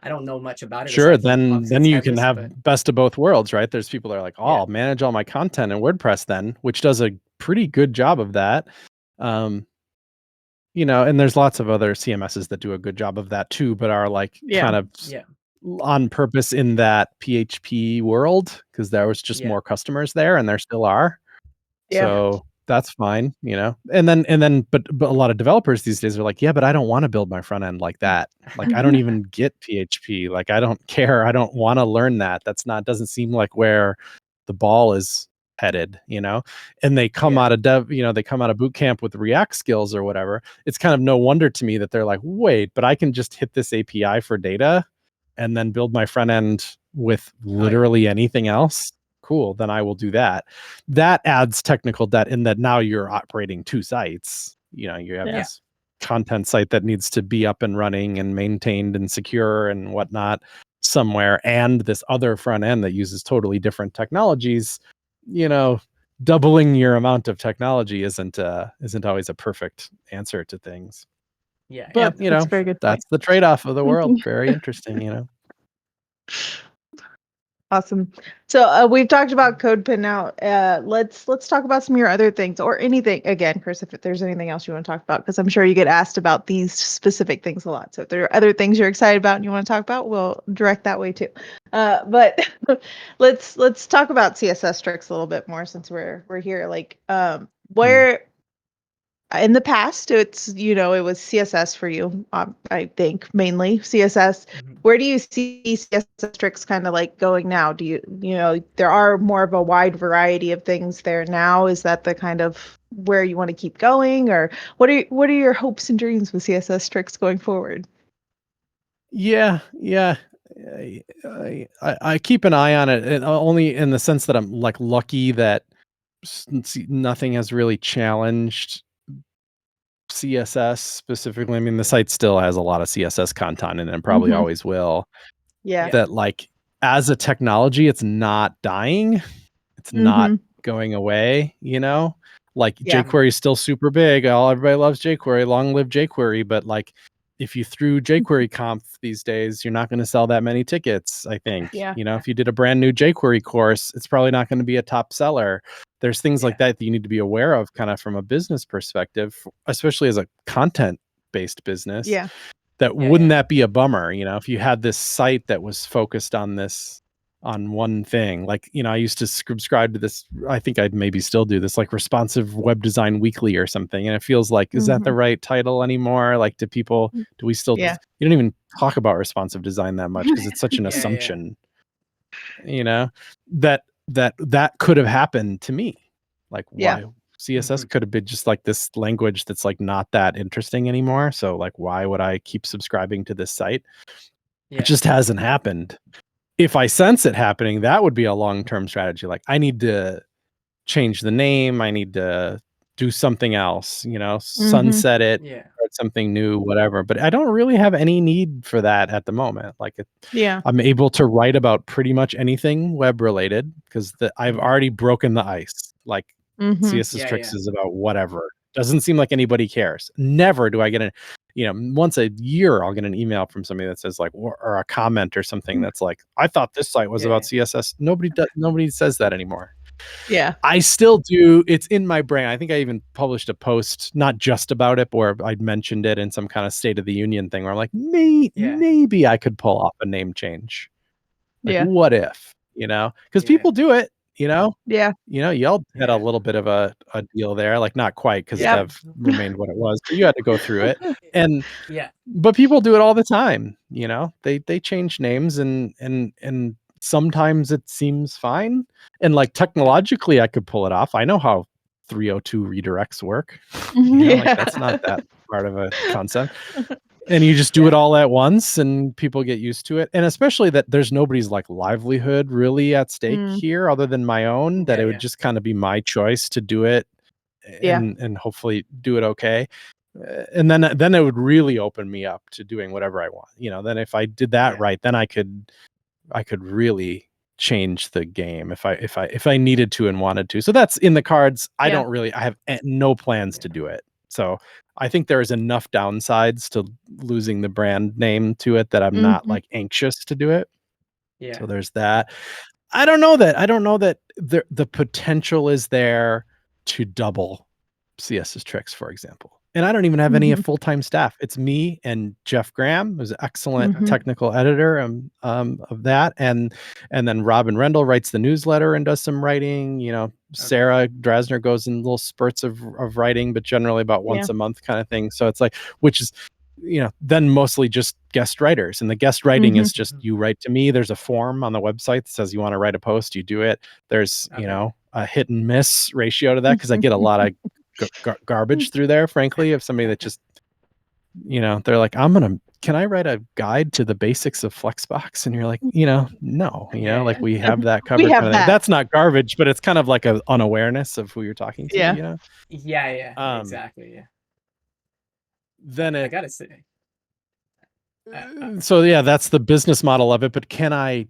A: I don't know much about it
C: Sure,
A: aside from
C: then
A: obviously it's
C: you can
A: headless,
C: have
A: but
C: best of both worlds, right? There's people that are like, "Oh,
A: yeah,
C: I'll manage all my content in WordPress then," which does a pretty good job of that. Um, and there's lots of other CMSs that do a good job of that too, but are like
B: Yeah.
C: kind of
A: yeah,
C: on purpose in that PHP world because there was just
A: yeah,
C: more customers there, and there still are.
B: Yeah.
C: So that's fine. But a lot of developers these days are like, yeah, but I don't want to build my front end like that. Like I don't even get PHP. Like I don't care. I don't want to learn that. Doesn't seem like where the ball is headed. And they come
A: yeah,
C: out of they come out of boot camp with React skills or whatever. It's kind of no wonder to me that they're like, wait, but I can just hit this API for data and then build my front end with
A: oh yeah,
C: literally anything else. Cool, then I will do that. That adds technical debt in that now you're operating two sites. You have
B: Yeah.
A: yeah,
C: this content site that needs to be up and running and maintained and secure and whatnot somewhere, and this other front end that uses totally different technologies. You know, doubling your amount of technology isn't always a perfect answer to things.
A: yeah, yeah.
C: But
B: Yep.
A: No,
B: That's
A: for
B: a very
A: sure.
B: good point.
C: that's the trade-off of the world. Very interesting.
B: Awesome. So we've talked about Codepen now. Let's talk about some of your other things or anything again, Chris, if there's anything else you want to talk about, because I'm sure you get asked about these specific things a lot. So if there are other things you're excited about and you want to talk about, we'll direct that way too. But let's talk about CSS tricks a little bit more since we're here. Like
C: Hmm.
B: where in the past it was CSS for you, I think mainly CSS.
A: Mhm.
B: Where do you see CSS tricks kind of like going now? Do there are more of a wide variety of things there now? Is that the kind of where you want to keep going, or what are your hopes and dreams with CSS tricks going forward?
C: Yeah, yeah. I keep an eye on it, and only in the sense that I'm like lucky that nothing has really challenged CSS specifically. I mean, the site still has a lot of CSS content in it and probably
B: Hmm.
C: always will.
B: Yeah.
A: Yeah,
C: That, like, as a technology, it's not dying. It's not
B: Hmm.
C: going away. Like
B: Yeah.
A: mhm.
C: jQuery is still super big. Everybody loves jQuery. Long live jQuery. But like, if you threw jQuery conf these days, you're not going to sell that many tickets. I think.
B: Yeah.
C: If you did a brand new jQuery course, it's probably not going to be a top seller. There's things like
A: Yeah,
C: that you need to be aware of, kind of from a business perspective, especially as a content based business,
B: Yeah.
C: That
A: Yeah,
C: wouldn't
A: yeah.
C: that be a bummer, if you had this site that was focused on one thing. Like, I used to subscribe to this, I think I maybe still do this, like Responsive Web Design Weekly or something. And it feels like, is that the right title anymore? Like, do we still,
B: Yeah.
C: you don't even talk about responsive design that much because it's such an
A: Yeah, yeah.
C: assumption, that could have happened to me. Like,
B: Yeah.
C: why CSS could have been just like this language that's like not that interesting anymore. So like, why would I keep subscribing to this site?
A: Yeah.
C: It just hasn't happened. If I sense it happening, that would be a long-term strategy. Like, I need to change the name. I need to do something else, sunset it,
A: Yeah.
C: start something new, whatever. But I don't really have any need for that at the moment. Like,
B: Yeah.
C: I'm able to write about pretty much anything web related because I've already broken the ice. Like, CSS
A: Yeah,
C: Tricks
A: yeah.
C: is about whatever. Doesn't seem like anybody cares. Never do I get once a year I'll get an email from somebody that says like, or a comment or something that's like, I thought this site was
A: Yeah,
C: about
A: yeah.
C: CSS. Nobody says that anymore.
B: Yeah.
C: I still do. It's in my brain. I think I even published a post, not just about it, or I'd mentioned it in some kind of State of the Union thing where I'm like,
A: Yeah.
C: maybe I could pull off a name change. Like,
B: Yeah.
C: what if, because
A: Yeah.
C: people do it,
B: Yeah.
C: y'all had a
A: Yeah.
C: little bit of a deal there, like not quite because
B: Yep.
C: Dev remained what it was, but you had to go through it. And,
A: Yeah.
C: but people do it all the time, they change names and sometimes it seems fine. And like technologically I could pull it off. I know how 302 redirects work, like that's not that part of a concept. And you just do it
A: Yeah.
C: all at once and people get used to it. And especially that there's nobody's like livelihood really at stake here other than my own, that
A: Yeah,
C: it would
A: yeah.
C: just kind of be my choice to do it
B: Yeah.
C: and hopefully do it okay. And then it would really open me up to doing whatever I want. Then if I did that
A: Yeah.
C: right, then I could really change the game if I needed to and wanted to. So that's in the cards. I have no plans to do it. So I think there is enough downsides to losing the brand name to it that I'm not like anxious to do it.
A: Yeah.
C: So there's that. I don't know that the potential is there to double CSS Tricks, for example. And I don't even have any full-time staff. It's me and Jeff Graham, who's an excellent technical editor of that. And then Robin Rendell writes the newsletter and does some writing. Sarah Drasner goes in little spurts of writing, but generally about once a month kind of thing. So it's like, which is, then mostly just guest writers. And the guest writing is just, you write to me. There's a form on the website that says you want to write a post, you do it. There's, a hit and miss ratio to that because I get a lot of garbage through there, frankly, of somebody that just, they're like, can I write a guide to the basics of Flexbox? And you're like, no, like we have that covered.
B: We have that.
C: That's not garbage, but it's kind of like an unawareness of who you're talking to,
B: Yeah.
A: Yeah. Exactly. Yeah.
C: Then
A: I gotta say.
C: So yeah, that's the business model of it. But can I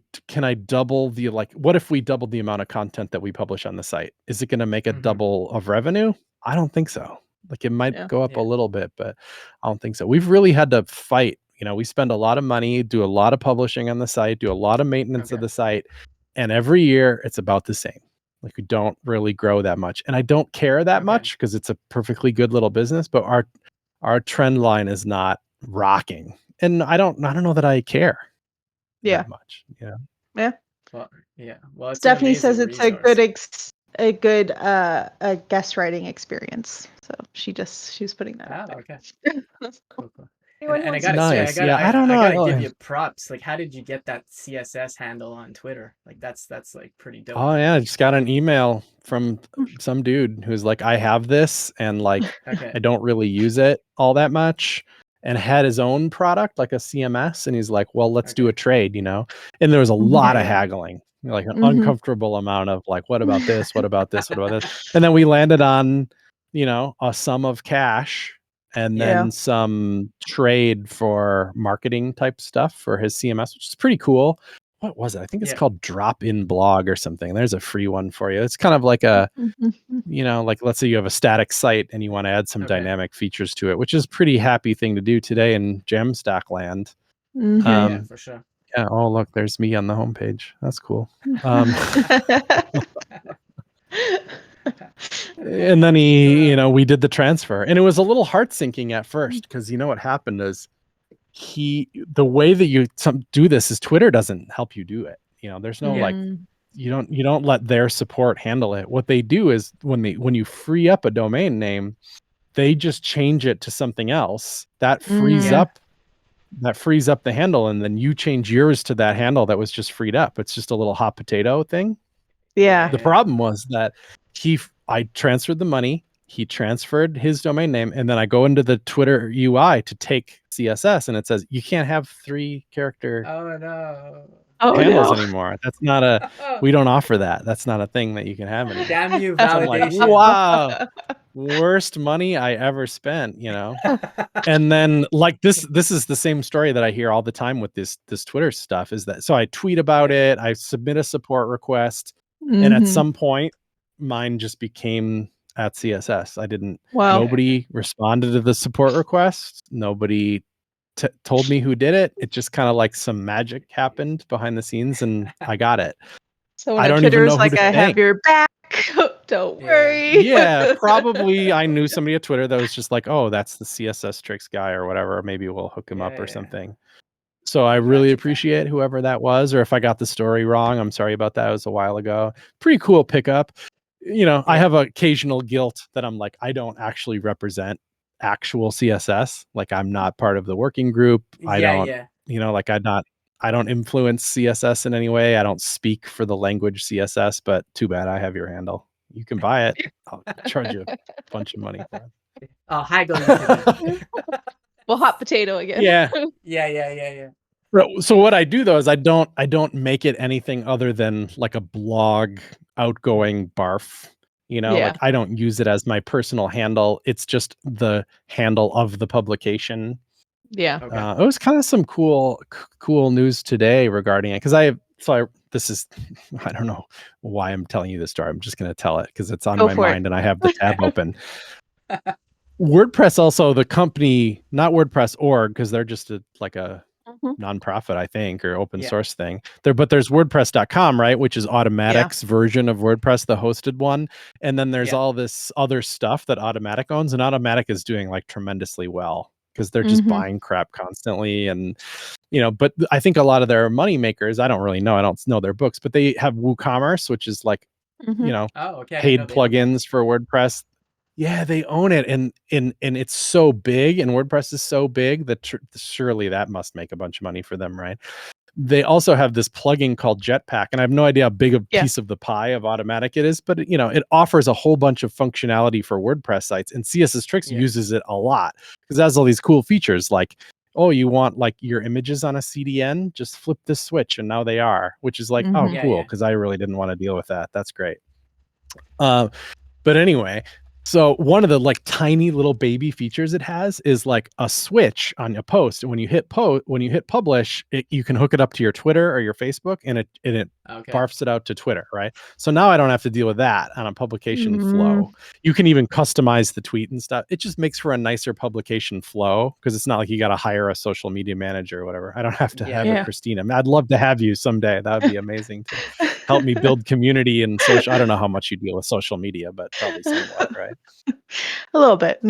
C: double the, like, what if we doubled the amount of content that we publish on the site? Is it going to make a double of revenue? I don't think so. Like, it might go up a little bit, but I don't think so. We've really had to fight. We spend a lot of money, do a lot of publishing on the site, do a lot of maintenance of the site, and every year it's about the same. Like, we don't really grow that much, and I don't care that much because it's a perfectly good little business. But our trend line is not rocking. And I don't know that I care that much. Yeah.
A: Well, yeah. Well, it's
B: Stephanie says it's
A: resource.
B: a good a guest writing experience. So she's putting that out there.
A: Okay. Cool.
B: And
A: I gotta say,
C: nice. I don't know.
A: I gotta give you props. Like, how did you get that CSS handle on Twitter? Like, that's like pretty dope.
C: Oh yeah, I just got an email from some dude who's like, I have this and like I don't really use it all that much, and had his own product, like a CMS, and he's like, well, let's do a trade, and there was a lot of haggling, like an uncomfortable amount of like, what about this? What about this? What about this? And then we landed on, a sum of cash and then some trade for marketing type stuff for his CMS, which is pretty cool. What was it? I think it's called Drop In Blog or something. There's a free one for you. It's kind of like a, like, let's say you have a static site and you want to add some dynamic features to it, which is a pretty happy thing to do today in Jamstack land.
A: Yeah, for sure.
C: Yeah. Oh, look, there's me on the homepage. That's cool. And then we did the transfer, and it was a little heart sinking at first because what happened is the way that you do this is Twitter doesn't help you do it. There's no like,
B: Mm.
C: you don't let their support handle it. What they do is when you free up a domain name, they just change it to something else that frees
B: Yeah.
C: up the handle, and then you change yours to that handle that was just freed up. It's just a little hot potato thing.
B: Yeah.
C: The problem was that I transferred the money, he transferred his domain name, and then I go into the Twitter UI to take CSS, and it says you can't have 3-character
A: Oh no.
B: Oh
C: handles
B: no.
C: anymore. We don't offer that. That's not a thing that you can have anymore.
A: Damn you,
C: So I'm like,
A: validation.
C: wow, worst money I ever spent, And then like this is the same story that I hear all the time with this Twitter stuff, is that so I tweet about it, I submit a support request, and at
B: Mhm.
C: some point mine just became at CSS.
B: Wow.
C: Nobody responded to the support request. Nobody told me who did it. It just kind of like some magic happened behind the scenes and I got it.
B: Someone
C: I
B: at
C: don't
B: Twitter
C: even know
B: was
C: who
B: like,
C: to
B: I have
C: thank.
B: your back. Don't
A: Yeah.
B: worry.
C: Yeah, probably I knew somebody at Twitter that was just like, oh, that's the CSS tricks guy or whatever. Maybe we'll hook him up or
A: Yeah.
C: something. So I
A: You got
C: really
A: your back.
C: appreciate whoever that was, or if I got the story wrong, I'm sorry about that. It was a while ago. Pretty cool pickup. I have occasional guilt that I'm like, I don't actually represent actual CSS. Like I'm not part of the working group. I don't, like I don't influence CSS in any way. I don't speak for the language CSS, but too bad I have your handle. You can buy it. I'll charge you a bunch of money for it.
A: I'll haggle you to that.
B: Well, hot potato again.
C: Yeah.
A: Yeah.
C: So what I do though is I don't make it anything other than like a blog outgoing barf.
B: Yeah.
C: Like I don't use it as my personal handle. It's just the handle of the publication.
B: Yeah.
A: Okay.
C: It was kind of some cool news today regarding it, because this is I don't know why I'm telling you this story. I'm just going to tell it because it's on
B: Go
C: my
B: for it.
C: mind and I have the tab open. WordPress, also the company, not WordPress org, because they're just a
B: Mhm.
C: nonprofit, I think, or open
A: Yeah.
C: source thing. But there's WordPress.com, right, which is Automatic's version of WordPress, the hosted one. And then there's all this other stuff that Automatic owns, and Automatic is doing like tremendously well because they're just
B: Mhm.
C: buying crap constantly. And but I think a lot of their money makers, I don't really know, I don't know their books, but they have WooCommerce, which is like
B: Mhm.
A: Oh, okay. I didn't
C: paid
A: know they owned that.
C: plugins for WordPress. Yeah, they own it, and it's so big, and WordPress is so big that surely that must make a bunch of money for them, right? They also have this plugin called Jetpack, and I have no idea how big a piece of the pie of Automatic it is, but it offers a whole bunch of functionality for WordPress sites, and CSS Tricks uses it a lot because it has all these cool features like, oh, you want like your images on a CDN? Just flip this switch, and now they are, which is like, oh,
B: Mhm.
C: cool, because I really didn't want to deal with that. That's great. But anyway, so one of the like tiny little baby features it has is like a switch on a post, and when you hit publish, you can hook it up to your Twitter or your Facebook, and it barfs it out to Twitter, right? So now I don't have to deal with that on a publication flow. You can even customize the tweet and stuff. It just makes for a nicer publication flow because it's not like you got to hire a social media manager or whatever. I don't have to have it, Christina. I'd love to have you someday. That would be amazing to help me build community and social. I don't know how much you deal with social media, but probably somewhat, right?
B: A little bit.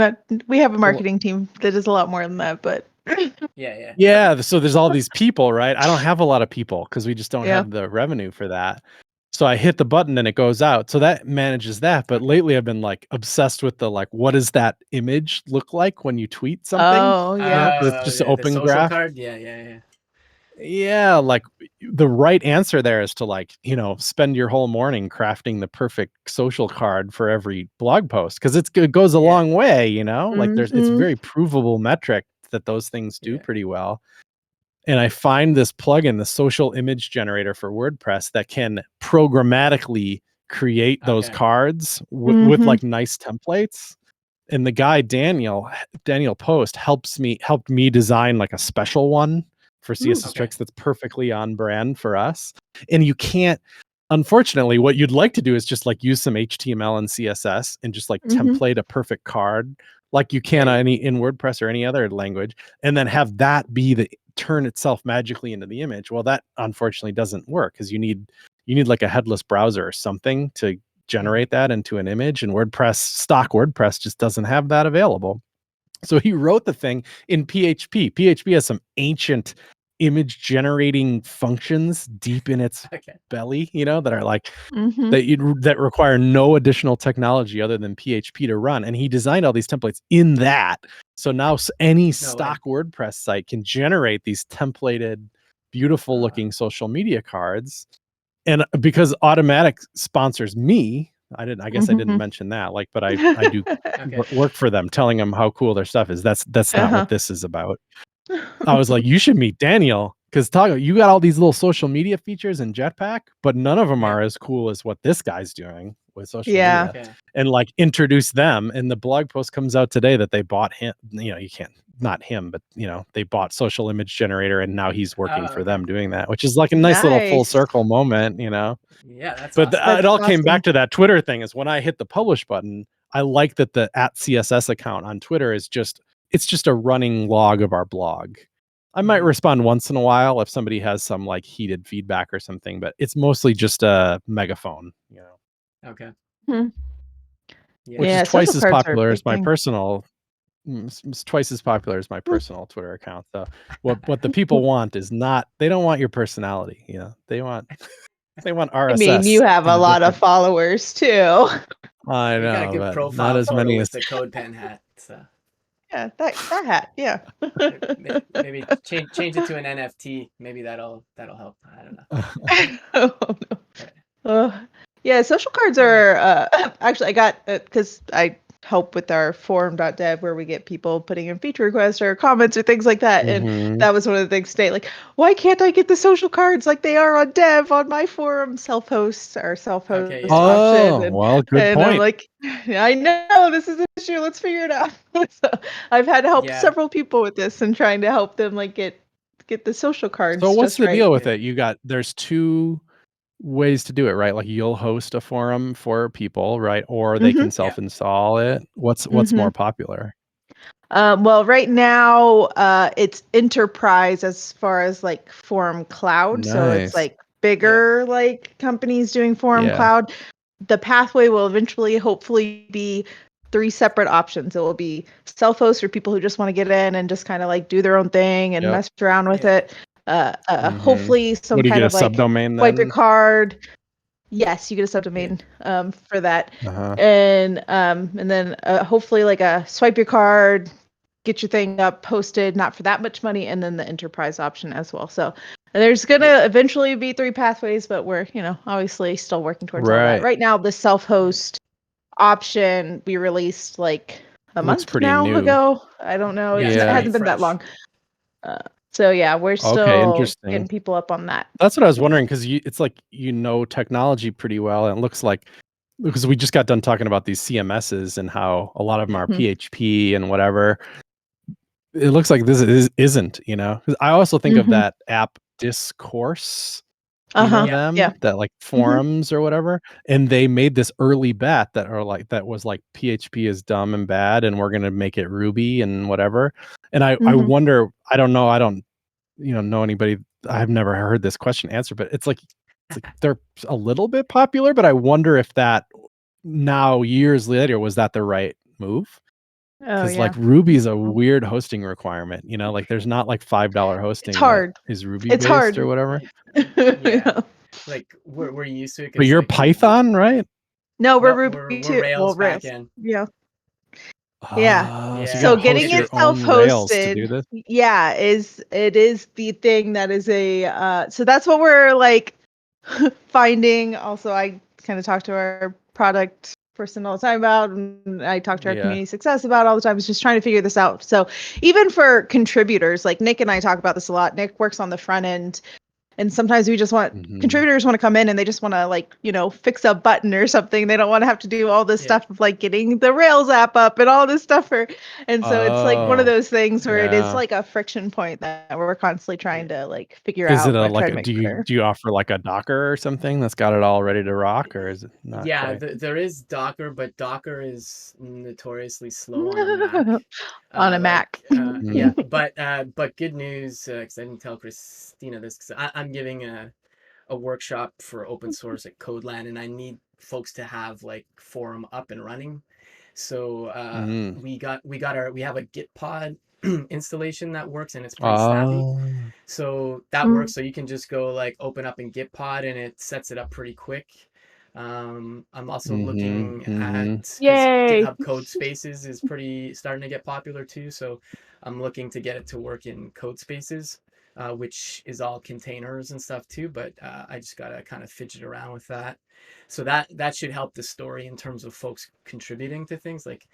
B: We have a marketing team that does a lot more than that, but
A: Yeah.
C: So there's all these people, right? I don't have a lot of people because we just don't
B: Yeah.
C: have the revenue for that. So I hit the button and it goes out. So that manages that. But lately I've been like obsessed with the like, what does that image look like when you tweet something?
B: Oh yeah.
C: Because it's just an
A: The
C: open
A: social
C: graph.
A: card. Yeah.
C: Yeah, like the right answer there is to like, spend your whole morning crafting the perfect social card for every blog post, because it goes a long way, like it's a
B: Mhm.
C: very provable metric that those things do pretty well. And I find this plugin, the social image generator for WordPress, that can programmatically create those cards with like nice templates. And the guy Daniel Post helped me design like a special one for CSS Tricks that's perfectly on brand for us. And you can't, unfortunately, what you'd like to do is just like use some HTML and CSS and just like template a perfect card like you can in WordPress or any other language, and then have that be the turn itself magically into the image. Well, that unfortunately doesn't work because you need like a headless browser or something to generate that into an image, and stock WordPress just doesn't have that available. So he wrote the thing in PHP. PHP has some ancient image generating functions deep in its
A: Okay.
C: belly, that are like
B: Mhm.
C: that require no additional technology other than PHP to run. And he designed all these templates in that. So now any stock WordPress site can generate these templated, beautiful looking social media cards. And because Automatic sponsors me, I guess I didn't
B: Mhm.
C: mention that. But I do
A: Okay.
C: work for them, telling them how cool their stuff is. That's not
B: Uh-huh.
C: what this is about. I was like, you should meet Daniel, because you got all these little social media features in Jetpack, but none of them
A: Yeah.
C: are as cool as what this guy's doing with social
B: Yeah.
C: media.
A: Okay.
C: And introduce them. And the blog post comes out today that they bought him. You can't, not him, but they bought Social Image Generator, and now he's working for
A: Okay.
C: them doing that, which is like a nice little full
B: Nice.
C: circle moment.
A: Yeah, that's
C: But
A: awesome.
C: it all
B: That's
C: came back
B: awesome.
C: to that Twitter thing. Is when I hit the publish button, I like that the @CSS account on Twitter is just a running log of our blog. I might
A: Mhm.
C: respond once in a while if somebody has some heated feedback or something, but it's mostly just a megaphone,
A: Okay.
B: Hmm.
A: Yeah.
C: which is
B: Yeah, social
C: twice as
B: cards are a
C: popular
B: big
C: as my
B: thing.
C: personal. It's twice as popular as my personal Twitter account. So what the people want is not, they don't want your personality. They want
B: I mean, you
C: RSS
B: have
C: in
B: a
C: a
B: lot of
C: different.
B: followers too.
C: I
A: You got a
C: know,
A: good
C: but not
A: profile
C: as
A: photo
C: many as.
A: with the Codepen hat. So
B: Yeah, that hat. Yeah.
A: maybe change it to an NFT. Maybe that'll help. I don't know.
B: Oh, no.
A: But,
B: Yeah, social cards are actually I got because I help with our forum.dev where we get people putting in feature requests or comments or things like that. And
C: Mhm.
B: that was one of the things today. Like, why can't I get the social cards like they are on dev on my forum? Self-host or self-host
A: okay. Yeah.
C: Oh,
B: option.
C: well, good
B: And I'm
C: point.
B: like, I know this is an issue. Let's figure it out. So I've had to help
A: Yeah.
B: several people with this and trying to help them get the social
C: So
B: cards
C: what's
B: just
C: the
B: right.
C: deal with
A: Yeah.
C: it? There's two ways to do it, right? Like you'll host a forum for people, right? Or they can
B: Mm-hmm.
A: Yeah.
C: self-install it. What's
B: Mm-hmm.
C: more popular?
B: Well, right now, it's enterprise as far as like Forum Cloud. So it's
C: Nice.
B: like
A: Yeah.
B: bigger like companies doing Forum
C: Yeah.
B: Cloud. The pathway will eventually hopefully be three separate options. It will be self-host for people who just want to get in and just kind of like do their own thing and
C: Yep.
B: mess around with
A: Yeah.
B: it.
C: Mhm.
B: Hopefully some
C: What do you
B: kind
C: get, a
B: of like
C: subdomain
B: swipe your
C: then?
B: card. Yes, you get a
A: Yeah.
B: subdomain for that.
C: Uh-huh.
B: And then hopefully like a swipe your card, get your thing up posted, not for that much money, and then the enterprise option as well. So there's
A: Yeah.
B: gonna eventually be three pathways, but we're obviously still working towards all that.
C: Right.
B: Right now, the
A: Yeah.
B: self-host option we released like a
C: Looks
B: month
C: pretty
B: now
C: new.
B: ago. I don't know.
A: Yeah.
B: It
A: It's pretty
C: Yeah.
B: hasn't been that
A: fresh.
B: long. So yeah, we're
C: Okay,
B: still
C: interesting.
B: getting people up on that.
C: That's what I was
A: Yeah.
C: wondering, because it's like technology pretty well, and it looks like, because we just got done talking about these CMSs and how a lot of them
A: Yeah.
C: are
B: Mhm.
C: PHP and whatever. It looks like isn't. 'Cause I also think of
B: Mhm.
C: that app Discourse. You know
B: Uh-huh.
A: Yeah.
B: Yeah.
C: them, that
B: Mhm.
C: forums or whatever, and they made this early bet that was like PHP is dumb and bad, and we're gonna make it Ruby and whatever. And I
B: Mhm.
C: wonder. I don't know. I don't know anybody. I've never heard this question answered, but it's like they're a little bit popular, but I wonder if that now years later was that the right move?
B: Oh
C: Because
B: yeah.
C: Ruby's a weird hosting requirement. Like there's not like $5
B: It's
C: hosting that
B: hard.
C: is Ruby
B: It's
C: based or
B: hard.
C: whatever.
A: Yeah.
B: Yeah.
A: Like we're used to it
C: But
A: because
C: you're
A: like we're
C: Python, right?
B: No, we're
A: no,
B: Ruby
A: we're
B: too. Well,
A: Rails
B: Rails.
A: backend.
B: Yeah. Yeah.
C: So you
A: Yeah.
B: So
C: gotta
B: getting
C: host
A: It's
C: your
B: it
C: own Rails to
B: self-hosted,
C: do this?
B: yeah, is the thing that is a so that's what we're like finding. Also, I kind of talk to our product person all the time about, and I talk to our
C: Yeah.
B: community success about all the time. Is just trying to figure this out. So even for contributors, like Nick and I talk about this a lot. Nick works on the front end. And sometimes we just want
C: Mhm.
B: contributors want to come in and they just want to like, fix a button or something. They don't want to have to do all this
A: Yeah.
B: stuff of like getting the Rails app up and all this stuff and so it's like one of
C: Oh,
B: those things where it is
C: yeah.
B: like a friction point that we're constantly trying
A: Yeah.
B: to like figure
C: Is it
B: out
C: a
B: and try
C: like
B: to
C: a
B: make
C: do you
B: better.
C: do you offer like a Docker or something that's got it all ready to rock, or is it not
A: Yeah,
C: quite?
A: there is Docker, but Docker is notoriously slow on a Mac.
B: On a Mac.
A: Yeah,
C: Mhm.
A: but good news, because I didn't tell Christina this, because I'm giving a workshop for open source at Codeland, and I need folks to have like forum up and running. So
C: Mm.
A: we have a Git pod installation that works, and it's pretty snappy.
C: Oh.
A: So that
B: Mm.
A: works. So you can just go like open up in Git pod, and it sets it up pretty quick. I'm also looking at,
C: Mm-hmm.
A: because
B: Yay.
A: GitHub Code Spaces is pretty starting to get popular too. So I'm looking to get it to work in Code Spaces, which is all containers and stuff too. But I just gotta kind of fidget around with that. So that should help the story in terms of folks contributing to things, like,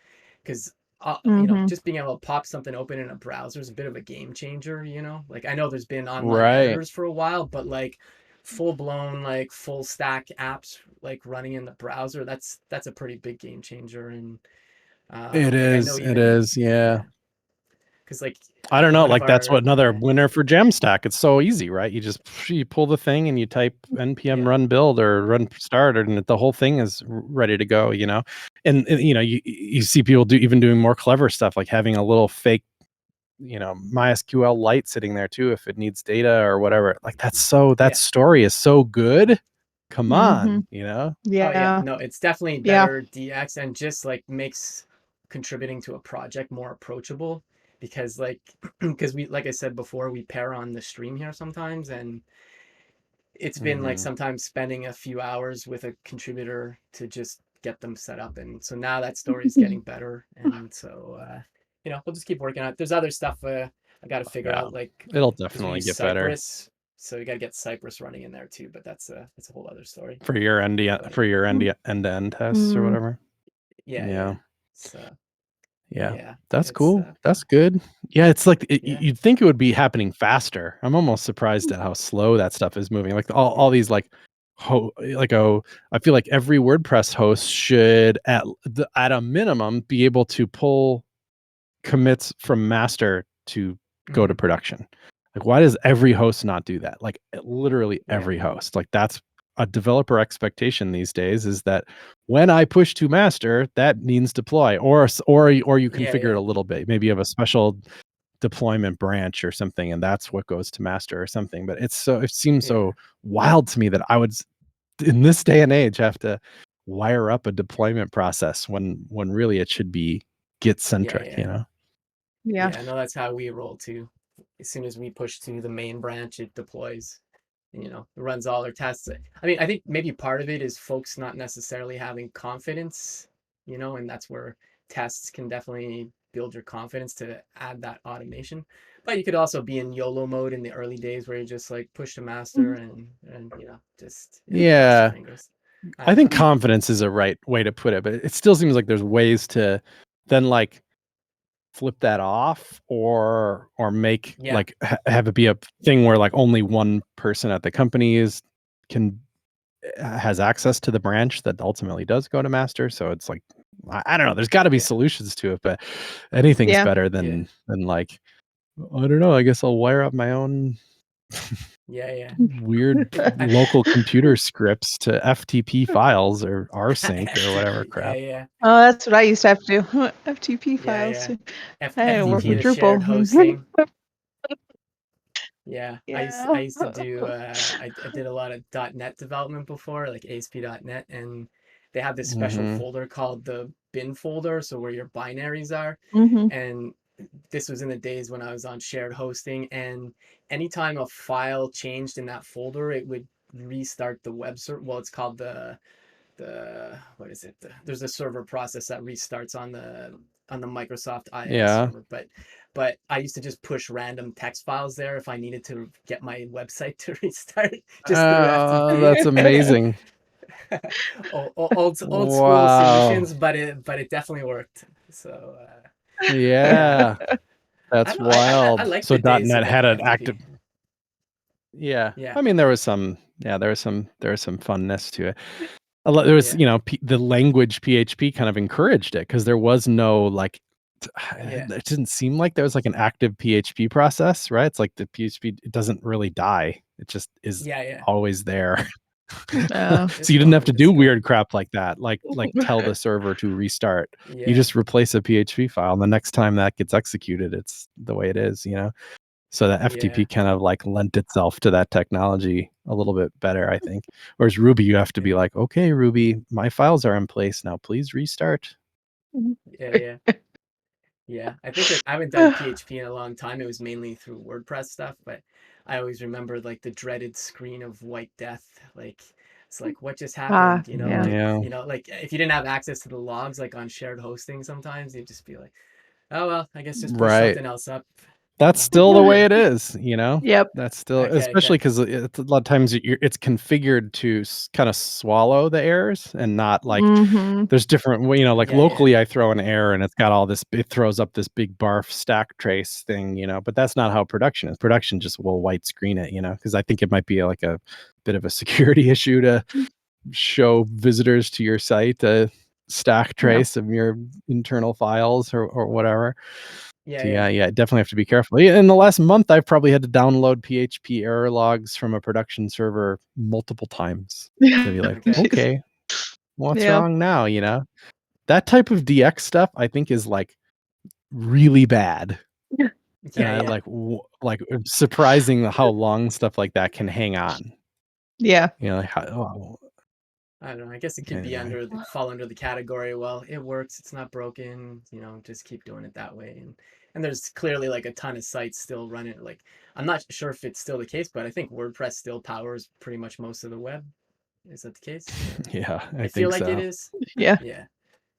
A: because
B: Mm-hmm.
A: just being able to pop something open in a browser is a bit of a game changer. Like, I know there's been online
C: Right.
A: editors for a while, but like full blown, like full stack apps like running in the browser, that's a pretty big game changer. And
C: It
A: like, I know
C: is. It
A: even,
C: is. Yeah.
A: yeah, because like
C: I don't know.
A: one of
C: Like that's what
A: our,
C: another
A: yeah,
C: winner for Jamstack. It's so easy, right? You pull the thing and you type npm
A: yeah,
C: run build or run start, and the whole thing is ready to go. And you see people doing more clever stuff, like having a little fake MySQL light sitting there too if it needs data or whatever. Like that
A: yeah.
C: story is so good. Come
B: Mm-hmm.
C: on.
A: Oh yeah,
B: Yeah.
A: no, it's definitely
B: Yeah.
A: better DX, and just like makes contributing to a project more approachable, because like because we, like I said before, we pair on the stream here sometimes, and it's been like
C: Hmm.
A: sometimes spending a few hours with a contributor to just get them set up. And so now that story is getting better, and so we'll just keep working on it. There's other stuff I got to figure
C: Yeah,
A: out, like,
C: it'll
A: because we
C: definitely
A: use
C: get better
A: Cypress, so you got to get Cypress running in there too, but that's a whole other story.
C: for your
A: But
C: end-to-end tests or
B: Mm.
C: whatever.
A: yeah,
C: Yeah.
A: so
C: Yeah,
A: yeah,
C: that's
A: it's
C: cool. That's good. Yeah, it's like
A: yeah,
C: you'd think it would be happening faster. I'm almost surprised at how slow that stuff is moving. Like all
A: yeah,
C: these I feel like every WordPress host should at a minimum be able to pull commits from master to go to
A: hmm,
C: production. Like, why does every host not do that? Like, literally
A: yeah,
C: every host. Like, that's a developer expectation these days, is that when I push to master, that means deploy, or you
A: yeah,
C: configure it
A: yeah,
C: a little bit. Maybe you have a special deployment branch or something, and that's what goes to master or something. But it seems
A: yeah,
C: so wild to me that I would, in this day and age, have to wire up a deployment process when really it should be Git
A: yeah,
C: centric.
A: yeah.
B: Yeah.
A: Yeah, no, that's how we roll too. As soon as we push to the main branch, it deploys, and it runs all our tests. I mean, I think maybe part of it is folks not necessarily having confidence, and that's where tests can definitely build your confidence to add that automation. But you could also be in YOLO mode in the early days, where you just like push to master, and just, cross your
C: Yeah,
A: fingers. I
C: I
A: don't
C: think
A: know.
C: confidence is a right way to put it, but it still seems like there's ways to then like flip that off or make
A: Yeah,
C: like have it be a thing where like only one person at the company can has access to the branch that ultimately does go to master. So it's like I don't know. There's got to be
A: yeah,
C: solutions to it, but anything's
B: Yeah.
C: better
A: yeah,
C: than like I don't know. I guess I'll wire up my own
A: yeah, yeah.
C: weird
A: I,
C: local computer scripts to FTP files or rsync or whatever
A: FTP, yeah,
C: crap.
A: yeah.
B: Oh, that's what I used to have to do. FTP
A: Yeah,
B: files
A: yeah.
B: too. I work
A: FTP
B: with
C: Mhm.
A: to shared
B: Drupal.
A: hosting. Yeah, I
B: Yeah.
A: used to do I did a lot of .NET development before, like ASP.NET, and they have this special
C: Mhm.
A: folder called the bin folder, so where your binaries are.
B: Mm-hmm.
A: And this was in the days when I was on shared hosting, and anytime a file changed in that folder, it would restart the web server. Well, it's called the what is it? There's a server process that restarts on the Microsoft IIS
C: Yeah.
A: server, but I used to just push random text files there if I needed to get my website to restart just through FTP.
C: That's amazing.
A: Old school
C: Wow.
A: solutions, but it definitely worked. So yeah,
C: Yeah.
A: I
C: That's
A: don't know. I
C: wild.
A: like
C: So
A: the days
C: .NET
A: of
C: had an
A: FTP.
C: active. Yeah.
A: Yeah,
C: I mean, there was some funness to it. There was,
A: yeah,
C: the language PHP kind of encouraged it because there was no like,
A: yeah,
C: it didn't seem like there was like an active PHP process, right? It's like the PHP, it doesn't really die. It just is
A: yeah, yeah.
C: always there.
B: Oh.
C: So
A: It's
C: you didn't have
A: going.
C: to
A: It's
C: do
A: going.
C: weird crap like that, like tell the server to restart. You
A: Yeah,
C: just replace a PHP file, and the next time that gets executed, it's the way it is. So the
A: yeah,
C: FTP kind of like lent itself to that technology a little bit better, I think. Whereas Ruby, you have to be
A: yeah.
C: like, okay, Ruby, my files are in place now. Please restart.
A: Yeah. Yeah, I think I haven't done PHP in a long time. It was mainly through WordPress stuff, but I always remember like the dreaded screen of white death. Like it's like what just happened,
B: Yeah.
C: Yeah.
A: like if you didn't have access to the logs like on shared hosting sometimes you'd just be like, "Oh well, I guess just push
C: Right.
A: something else up."
C: That's still the way it is,
B: Yep.
C: That's still,
A: Okay,
C: especially
A: okay.
C: because a lot of times it's configured to kind of swallow the errors and not like
B: Mm-hmm.
C: there's different, like
A: Yeah.
C: locally I throw an error and it's got all this, it throws up this big barf stack trace thing, but that's not how production is. Production just will white screen it, because I think it might be like a bit of a security issue to show visitors to your site a stack
B: Yeah.
C: trace of your internal files or whatever.
A: Yeah,
C: So
A: yeah.
C: yeah, definitely have to be careful. In the last month, I've probably had to download PHP error logs from a production server multiple times to be like,
A: Okay.
C: okay, what's
B: Yeah.
C: wrong now? That type of DX stuff, I think, is like really bad, and
A: Yeah,
C: I
A: yeah.
C: surprising how long stuff like that can hang on.
B: Yeah.
C: Like oh,
A: I don't know. I guess it could be
C: anyway.
A: fall under the category. Well, it works. It's not broken. Just keep doing it that way. And there's clearly like a ton of sites still running. Like I'm not sure if it's still the case, but I think WordPress still powers pretty much most of the web. Is that the case?
C: Yeah, I
A: I feel
C: think
A: like it
C: so.
A: is.
B: Yeah.
A: Yeah.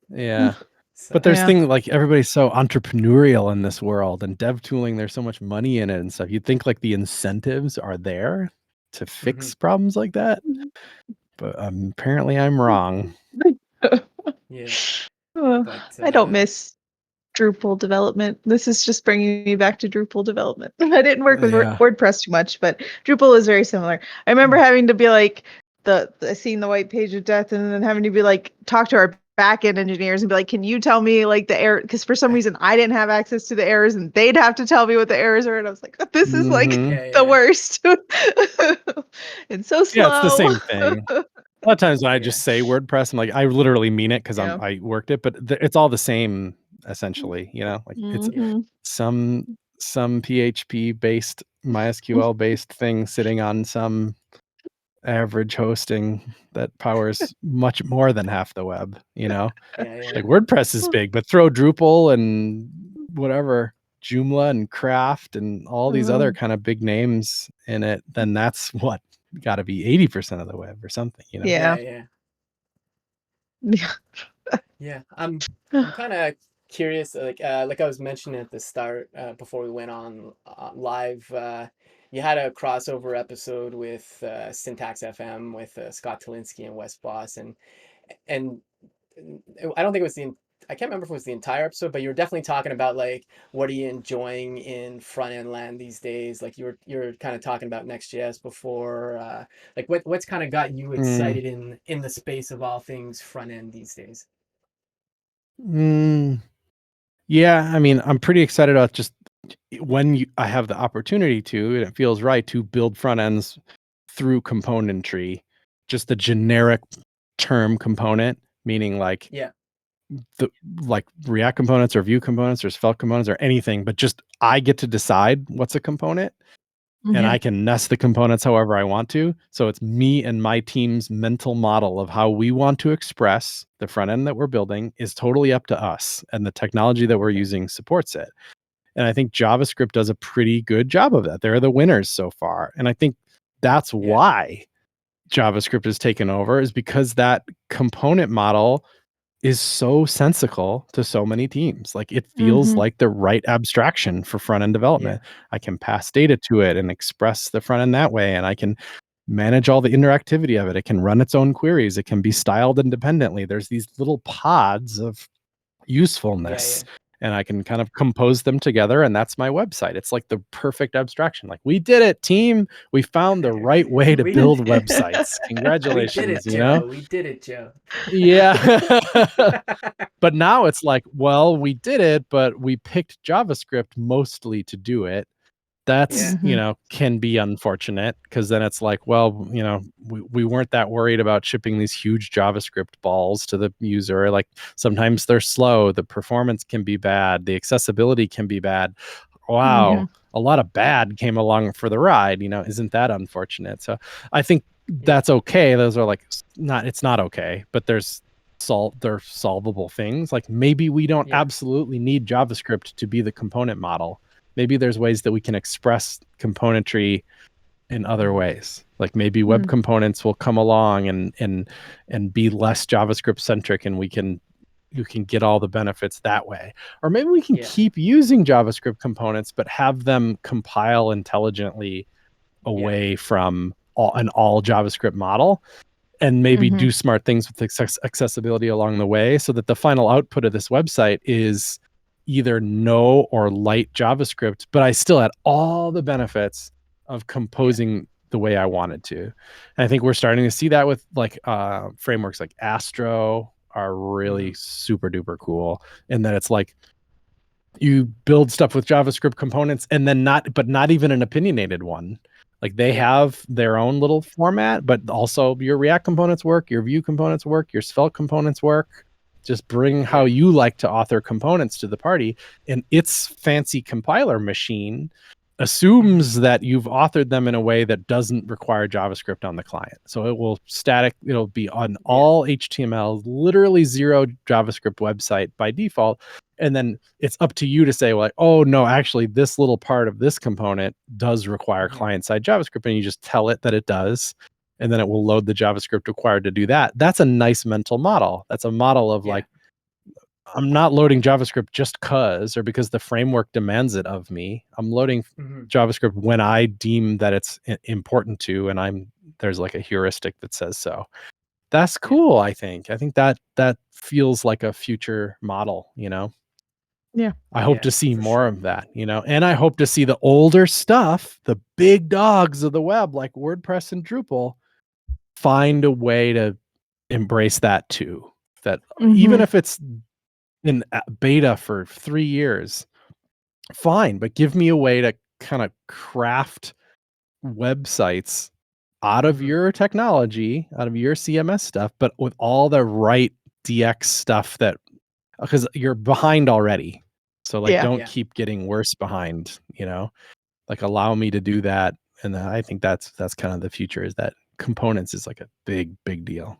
C: Yeah. But
A: So
C: there's
B: Yeah.
C: things like everybody's so entrepreneurial in this world, and dev tooling, there's so much money in it and stuff. You'd think like the incentives are there to
A: mhm.
C: fix problems like that, but apparently I'm wrong.
A: Yeah. But
B: I don't miss Drupal development. This is just bringing me back to Drupal development. I didn't work with
C: Yeah.
B: WordPress too much, but Drupal is very similar. I remember having to be like seeing the white page of death, and then having to be like talk to our backend engineers and be like, "Can you tell me like the error?" Because for some reason I didn't have access to the errors, and they'd have to tell me what the errors are, and I was like, "This is like
C: Mhm.
B: the
A: yeah.
B: worst." It's so
C: Yeah, it's the
B: slow.
C: same thing. A lot of times when I
A: Yeah.
C: just say WordPress, I'm like, I literally mean it because
B: Yeah.
C: I worked it, but it's all the same essentially. Like it's
A: Yeah.
B: Hmm.
C: some PHP based MySQL based thing sitting on some average hosting that powers much more than half the web.
A: Yeah.
C: Like WordPress is big, but throw Drupal and whatever Joomla and Craft and all these other kind of big names in it, then that's what got to be 80% of the web or something.
B: Yeah.
A: Yeah.
B: Yeah.
A: Yeah. I'm kind of curious. Like I was mentioning at the start, before we went on live. You had a crossover episode with Syntax FM with Scott Talinsky and Wes Boss, and I don't think it was I can't remember if it was the entire episode, but you were definitely talking about like what are you enjoying in front end land these days? Like you're kind of talking about Next.js before. Like what's kind of got you
C: Mm,
A: excited in the space of all things front end these days?
C: mm, yeah, I mean, I'm pretty excited about just when I have the opportunity to, and it feels right to build front ends through componentry, just the generic term component, meaning like
A: Yeah.
C: the like React components or Vue components or Svelte components or anything, but just I get to decide what's a component and
B: Yeah.
C: I can nest the components however I want to. So it's me and my team's mental model of how we want to express the front end that we're building is totally up to us, and the technology that we're
A: Okay.
C: using supports it. And I think JavaScript does a pretty good job of that. They're the winners so far. And I think that's
A: Yeah.
C: why JavaScript has taken over, is because that component model is so sensical to so many teams. Like it feels
B: Hmm.
C: like the right abstraction for front end
A: Yeah.
C: development. I can pass data to it and express the front end that way. And I can manage all the interactivity of it. It can run its own queries. It can be styled independently. There's these little pods of usefulness,
A: Yeah.
C: and I can kind of compose them together. And that's my website. It's like the perfect abstraction. Like, we did it, team. We found the
A: Yeah.
C: right way to
A: we
C: build websites.
A: we did
C: Congratulations,
A: it, Joe. We did it, Joe.
C: Yeah. But now it's like, well, we did it, but we picked JavaScript mostly to do it. That's,
A: Yeah.
B: Hmm.
C: can be unfortunate, because then it's like, well, we weren't that worried about shipping these huge JavaScript balls to the user. Like sometimes they're slow, the performance can be bad, the accessibility can be bad.
B: Hmm.
C: Wow, a lot of bad came along for the ride. Isn't that unfortunate? So I think
A: Yeah.
C: that's okay. Those are like, not, it's not okay, but there's they're solvable things. Like maybe we don't
A: Yeah.
C: absolutely need JavaScript to be the component model. Maybe there's ways that we can express componentry in other ways. Like maybe web components will come along and be less JavaScript centric, and you can get all the benefits that way. Or maybe we can
A: Yeah.
C: keep using JavaScript components, but have them compile intelligently away from an all JavaScript model, and maybe do smart things with accessibility along the way, so that the final output of this website is either no or light JavaScript, but I still had all the benefits of composing the way I wanted to. And I think we're starting to see that with like frameworks like Astro are really super duper cool. And then it's like you build stuff with JavaScript components, and then not even an opinionated one. Like they have their own little format, but also your React components work, your Vue components work, your Svelte components work. Just bring how you like to author components to the party, and its fancy compiler machine assumes that you've authored them in a way that doesn't require JavaScript on the client. So it'll be on all HTML, literally zero JavaScript website by default. And then it's up to you to say, like, oh no, actually this little part of this component does require client-side JavaScript, and you just tell it that it does, and then it will load the JavaScript required to do that. That's a nice mental model. That's a model of like, I'm not loading JavaScript just because the framework demands it of me. I'm loading JavaScript when I deem that it's important to, and there's like a heuristic that says so. That's cool. I think that feels like a future model, you know?
B: Yeah.
C: I hope to see more of that, you know, and I hope to see the older stuff, the big dogs of the web like WordPress and Drupal, find a way to embrace that too. That even if it's in beta for 3 years, fine, but give me a way to kind of craft websites out of your technology, out of your CMS stuff, but with all the right DX stuff, that because you're behind already. So like, don't keep getting worse behind, you know, like allow me to do that. And I think that's kind of the future, is that components is like a big deal.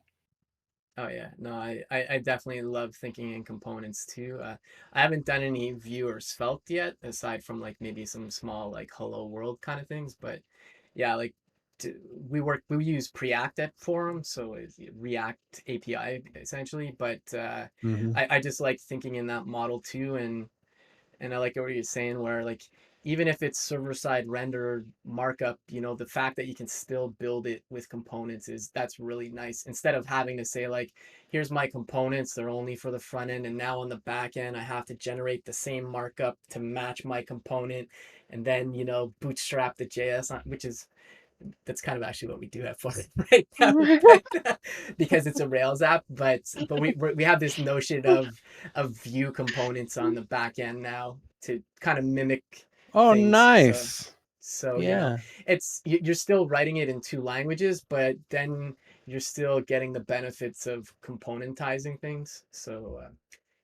A: Oh yeah, no, I definitely love thinking in components too. I haven't done any Vue or Svelte yet, aside from like maybe some small like Hello World kind of things. But yeah, like we use Preact at Forum, so it's React API essentially. But I just like thinking in that model too, and I like what you're saying, where like even if it's server-side rendered markup, you know, the fact that you can still build it with components that's really nice. Instead of having to say like, here's my components, they're only for the front end, and now on the back end I have to generate the same markup to match my component, and then, you know, bootstrap the JS on, that's kind of actually what we do have for it right now, but, because it's a Rails app. But we have this notion of Vue components on the back end now to kind of mimic things.
C: Nice.
A: So you know, you're still writing it in 2 languages, but then you're still getting the benefits of componentizing things. So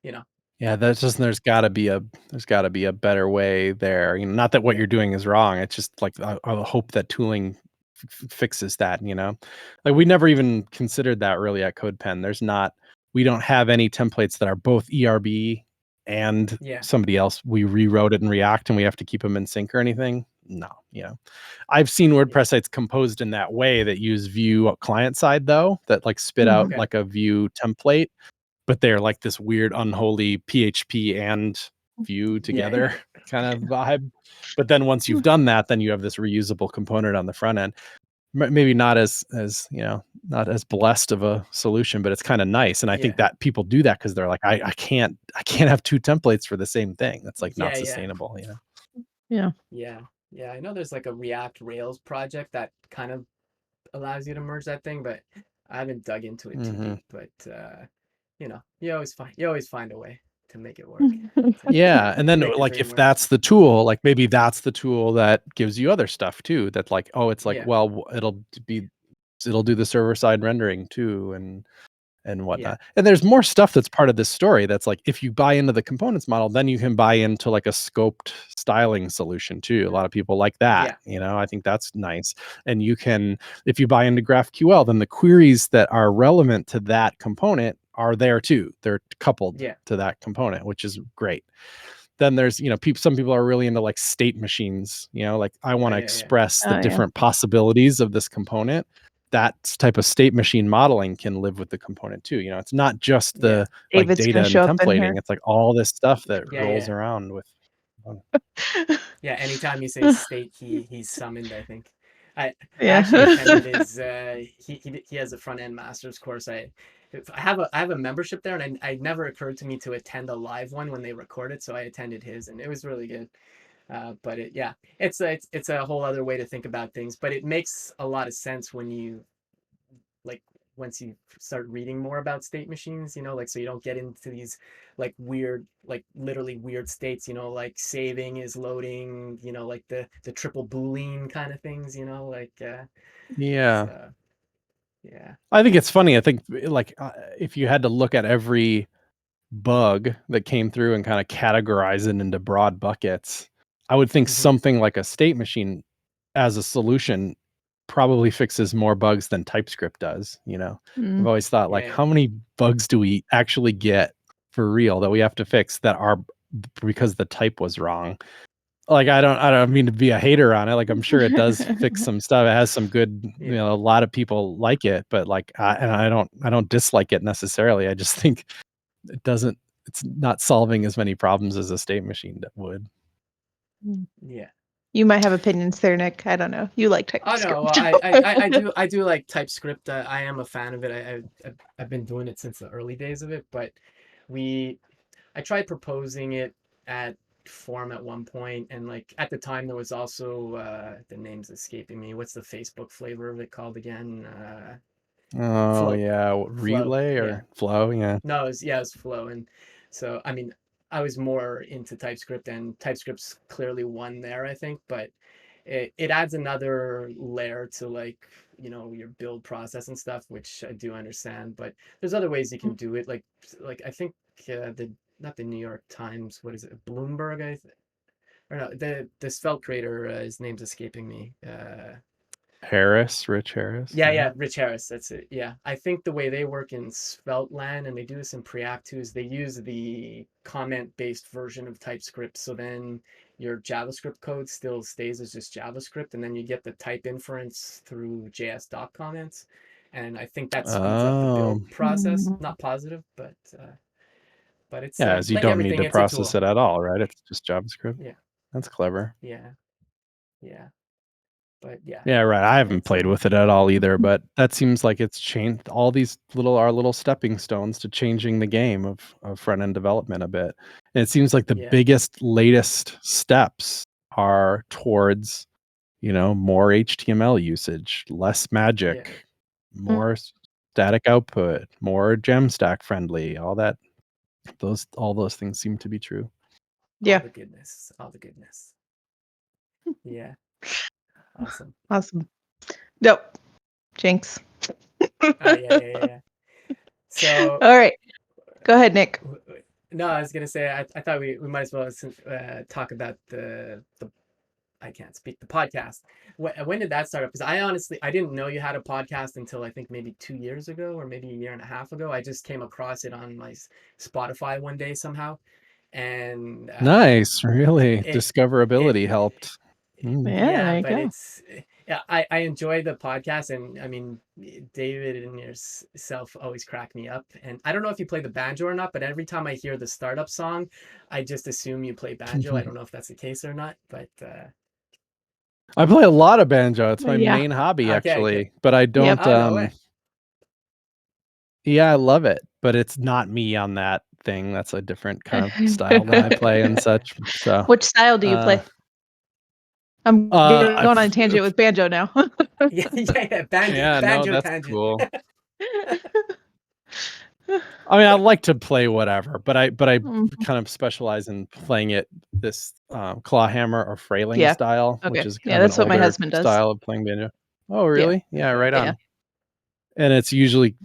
A: you know.
C: Yeah, that's just there's got to be a better way there. You know, not that what you're doing is wrong. It's just like I hope that tooling fixes that. You know, like we never even considered that really at Codepen. We don't have any templates that are both ERB and somebody else. We rewrote it in React, and we have to keep them in sync or anything. No, you know, I've seen WordPress sites composed in that way that use Vue client side though, that like spit out like a Vue template, but they're like this weird unholy PHP and Vue together kind of vibe. But then once you've done that, then you have this reusable component on the front end. Maybe not as you know, not as blessed of a solution, but it's kind of nice. And I think that people do that because they're like, I can't have 2 templates for the same thing. That's like not sustainable, you know?
A: Yeah, I know there's like a React Rails project that kind of allows you to merge that thing, but I haven't dug into it too deep. But you know, you always find a way to make it work.
C: Yeah, and then like if that's the tool, like maybe that's the tool that gives you other stuff too. That like, oh, it's like, well, it'll do the server side rendering too, and whatnot. And there's more stuff that's part of this story. That's like, if you buy into the components model, then you can buy into like a scoped styling solution too. A lot of people like that. You know, I think that's nice. And you can, if you buy into GraphQL, then the queries that are relevant to that component are there too. They're coupled
A: Yeah.
C: to that component, which is great. Then there's, some people are really into like state machines, like I want to
A: Yeah.
C: express the
B: Oh, yeah.
C: different possibilities of this component. That type of state machine modeling can live with the component too. It's not just
A: Yeah.
C: the like
B: David's
C: data
B: gonna
C: and
B: show up in
C: templating.
B: here.
C: It's like all this stuff that
A: Yeah,
C: rolls
A: yeah.
C: around with.
A: Yeah, anytime you say state, he's summoned, I think. I
B: Yeah.
A: actually attended his he has a front end master's course. I have a membership there, and I never occurred to me to attend a live one when they record it, so I attended his, and it was really good. But it's a whole other way to think about things, but it makes a lot of sense when you like once you start reading more about state machines, like so you don't get into these like weird, like literally weird states, like saving is loading, like the triple boolean kind of things,
C: Yeah.
A: so yeah.
C: I think it's funny. I think like if you had to look at every bug that came through and kind of categorize it into broad buckets, I would think
A: Mm-hmm.
C: something like a state machine as a solution probably fixes more bugs than TypeScript does. I've always thought, like,
A: Yeah.
C: how many bugs do we actually get for real that we have to fix that are because the type was wrong? Like, I don't mean to be a hater on it. Like, I'm sure it does fix some stuff. It has some good,
A: Yeah.
C: a lot of people like it, but like, I don't dislike it necessarily. I just think it's not solving as many problems as a state machine would.
A: Yeah.
B: You might have opinions there, Nick. I don't know. You like
A: Oh no, well,
B: TypeScript.
A: I do like TypeScript. I am a fan of it. I've been doing it since the early days of it, but I tried proposing it at Form at one point, and like at the time there was also the name's escaping me. What's the Facebook flavor of it called again?
C: Oh
A: Flow.
C: yeah,
A: Flow.
C: relay
A: Yeah.
C: or flow, yeah.
A: No, it was Flow, and so I mean, I was more into TypeScript, and TypeScript's clearly one there, I think, but it adds another layer to like your build process and stuff, which I do understand. But there's other ways you can do it, like I think the not the New York Times, what is it, Bloomberg, or no, the Svelte creator, his name's escaping me.
C: Rich Harris.
A: Yeah, Rich Harris, that's it. Yeah, I think the way they work in Svelte land, and they do this in Preact too, is they use the comment-based version of TypeScript. So then your JavaScript code still stays as just JavaScript, and then you get the type inference through JS doc comments. And I think that speeds up the
C: Oh,
A: build process. Not positive, but it's
C: yeah, as you
A: like
C: don't need
A: everything,
C: to
A: it's a
C: process
A: tool.
C: it at all, right? It's just JavaScript.
A: Yeah,
C: That's clever.
A: yeah, yeah. But yeah,
C: Yeah, right. I haven't
A: it's
C: played with it at all either, but that seems like it's changed all these little stepping stones to changing the game of front end development a bit. And it seems like the
A: yeah.
C: biggest, latest steps are towards, more HTML usage, less
A: Yeah,
C: magic, more static output, more Gemstack friendly, all that. All those things seem to be true.
B: Yeah.
A: All the goodness. Yeah, awesome.
B: Awesome. Nope. Jinx.
A: Yeah. So,
B: All right. Go ahead, Nick.
A: no, I was gonna say I thought we might as well talk about the I can't speak, the podcast. When did that start up? Because I didn't know you had a podcast until I think maybe 2 years ago, or maybe a year and a half ago. I just came across it on my Spotify one day somehow, and
C: Nice, really.
A: it it
C: Discoverability helped.
B: Yeah,
A: yeah,
B: there you
A: but
B: go.
A: yeah, I enjoy the podcast, and I mean, David and yourself always crack me up. And I don't know if you play the banjo or not, but every time I hear the startup song, I just assume you play banjo. I don't know if that's the case or not, but
C: I play a lot of banjo. It's my
B: Yeah.
C: main hobby,
A: okay.
C: actually. But I
B: Yep.
C: don't.
A: Oh, no way.
C: Yeah, I love it, but it's not me on that thing. That's a different kind of style that I play and such. So,
B: Which style do you play? I'm going on a tangent with banjo now.
A: Yeah,
C: yeah, no,
A: banjo
C: that's
A: tangent.
C: cool. I mean, I like to play whatever, but I kind of specialize in playing it this claw hammer or frailing
B: Yeah.
C: style,
B: Okay.
C: which is
B: Yeah,
C: kind of
B: that's
C: an
B: what my
C: older
B: husband does.
C: style of playing banjo. Oh,
B: Yeah.
C: really? Yeah,
A: Okay.
C: right on.
B: Yeah.
C: And it's usually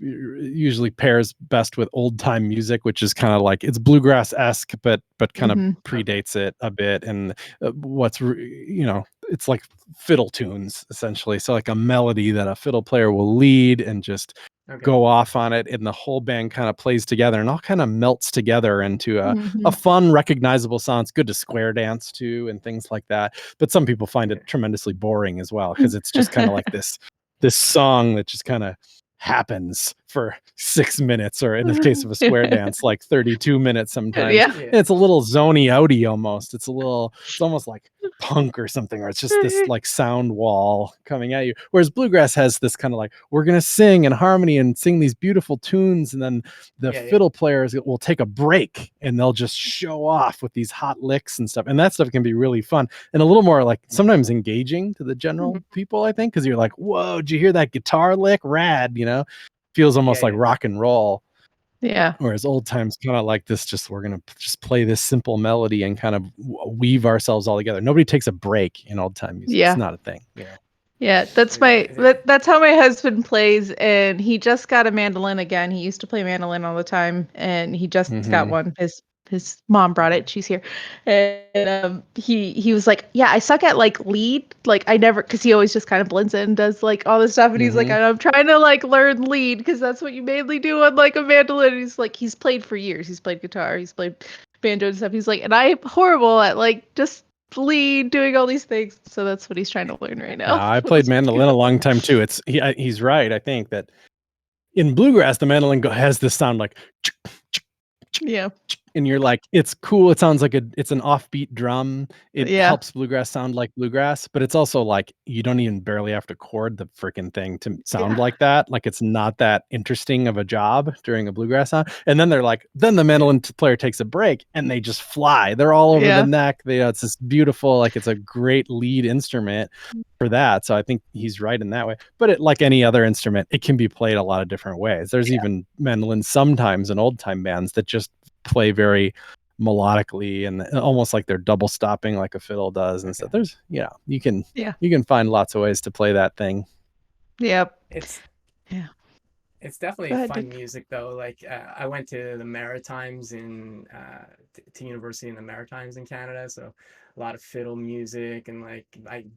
C: pairs best with old time music, which is kind of like it's bluegrass-esque, but kind of predates it a bit. And it's like fiddle tunes essentially. So like a melody that a fiddle player will lead and just go off on it, and the whole band kind of plays together and all kind of melts together into a
B: Mhm.
C: fun, recognizable sound. It's good to square dance to and things like that. But some people find it tremendously boring as well, because it's just kind of like this song that just kind of happens for 6 minutes, or in the case of a square dance, like 32 minutes sometimes.
B: Yeah.
A: Yeah.
C: And it's a little zony outy almost. It's almost like punk or something, or it's just this like sound wall coming at you. Whereas bluegrass has this kind of like, we're gonna sing in harmony and sing these beautiful tunes, and then the
A: Yeah,
C: fiddle players will take a break and they'll just show off with these hot licks and stuff. And that stuff can be really fun and a little more like sometimes engaging to the general people, I think, because you're like, whoa, did you hear that guitar lick? Rad, feels almost like rock and roll.
B: Yeah.
C: Whereas old times kind of like this, just we're gonna just play this simple melody and kind of weave ourselves all together. Nobody takes a break in old time music.
B: Yeah.
C: It's not a thing.
B: Yeah, that's that's how my husband plays, and he just got a mandolin again. He used to play mandolin all the time, and he just got one. His mom brought it. She's here, and he was like, "Yeah, I suck at like lead. Like I never, because he always just kind of blends in and does like all this stuff." And he's like, "I'm trying to like learn lead because that's what you mainly do on like a mandolin." And he's like, he's played for years. He's played guitar. He's played banjo and stuff. He's like, and I'm horrible at like just lead, doing all these things. So that's what he's trying to learn right now.
C: I played mandolin a long time too. He's right. I think that in bluegrass, the mandolin has this sound like,
B: Yeah.
C: and you're like, it's cool. It sounds like it's an offbeat drum. It
B: Yeah.
C: helps bluegrass sound like bluegrass, but it's also like you don't even barely have to chord the freaking thing to sound like that. Like it's not that interesting of a job during a bluegrass sound. And then then the mandolin player takes a break and they just fly. They're all over the neck. It's this beautiful, like it's a great lead instrument for that. So I think he's right in that way. But like any other instrument, it can be played a lot of different ways. There's even mandolins sometimes in old time bands that just play very melodically and almost like they're double stopping like a fiddle does and stuff. There's you can find lots of ways to play that thing.
B: Yep.
A: It's definitely fun music though. Like I went to the Maritimes to university in the Maritimes in Canada, so a lot of fiddle music and like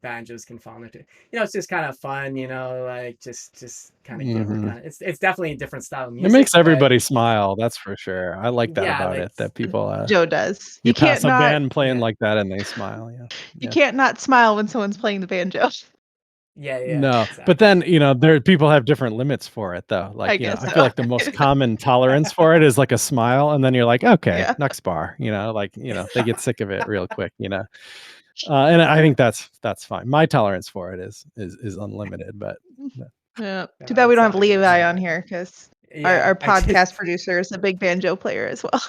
A: banjos can fall into. It's just kind of fun. Like just kind of give kind of. It's definitely a different style of music.
C: It makes everybody smile. That's for sure. I like that about it. That people
B: Joe does.
C: You pass a band playing like that and they smile. Yeah.
B: You can't not smile when someone's playing the banjo.
A: Yeah.
C: No,
A: exactly.
C: but then people have different limits for it though. Like I feel like the most common tolerance for it is like a smile, and then you're like, okay, next bar. They get sick of it real quick. And I think that's fine. My tolerance for it is unlimited. But
B: yeah, too bad we don't have Levi on here because our podcast producer is a big banjo player as well.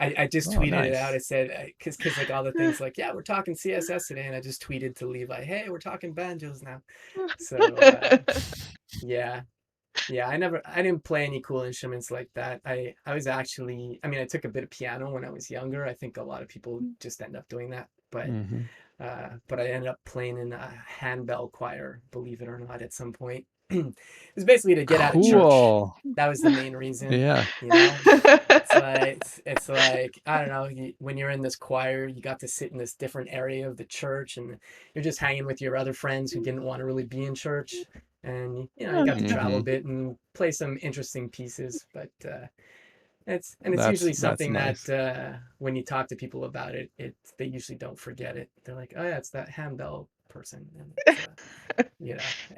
A: I just tweeted it out. I said, because like all the things like, yeah, we're talking CSS today. And I just tweeted to Levi, hey, we're talking banjos now. So, yeah. I didn't play any cool instruments like that. I was actually, I took a bit of piano when I was younger. I think a lot of people just end up doing that. But I ended up playing in a handbell choir, believe it or not, at some point. It was basically to get out of church. That was the main reason.
C: Yeah.
A: It's like I don't know. When you're in this choir, you got to sit in this different area of the church, and you're just hanging with your other friends who didn't want to really be in church, and you got to travel a bit and play some interesting pieces. But it's usually something nice. That when you talk to people about it, they usually don't forget it. They're like, oh yeah, it's that handbell person. And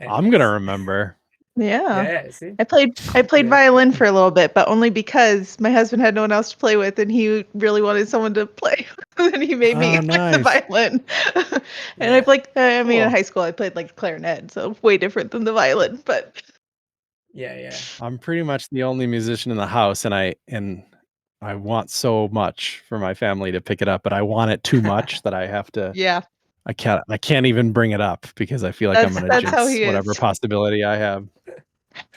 C: I'm gonna remember.
B: Yeah.
A: See?
B: I played violin for a little bit, but only because my husband had no one else to play with, and he really wanted someone to play. And he made me play the violin. And I played. In high school, I played like clarinet, so way different than the violin. But
A: yeah.
C: I'm pretty much the only musician in the house, and I want so much for my family to pick it up, but I want it too much that I have to.
B: Yeah.
C: I can't even bring it up because I feel like I'm going to jinx whatever possibility I have.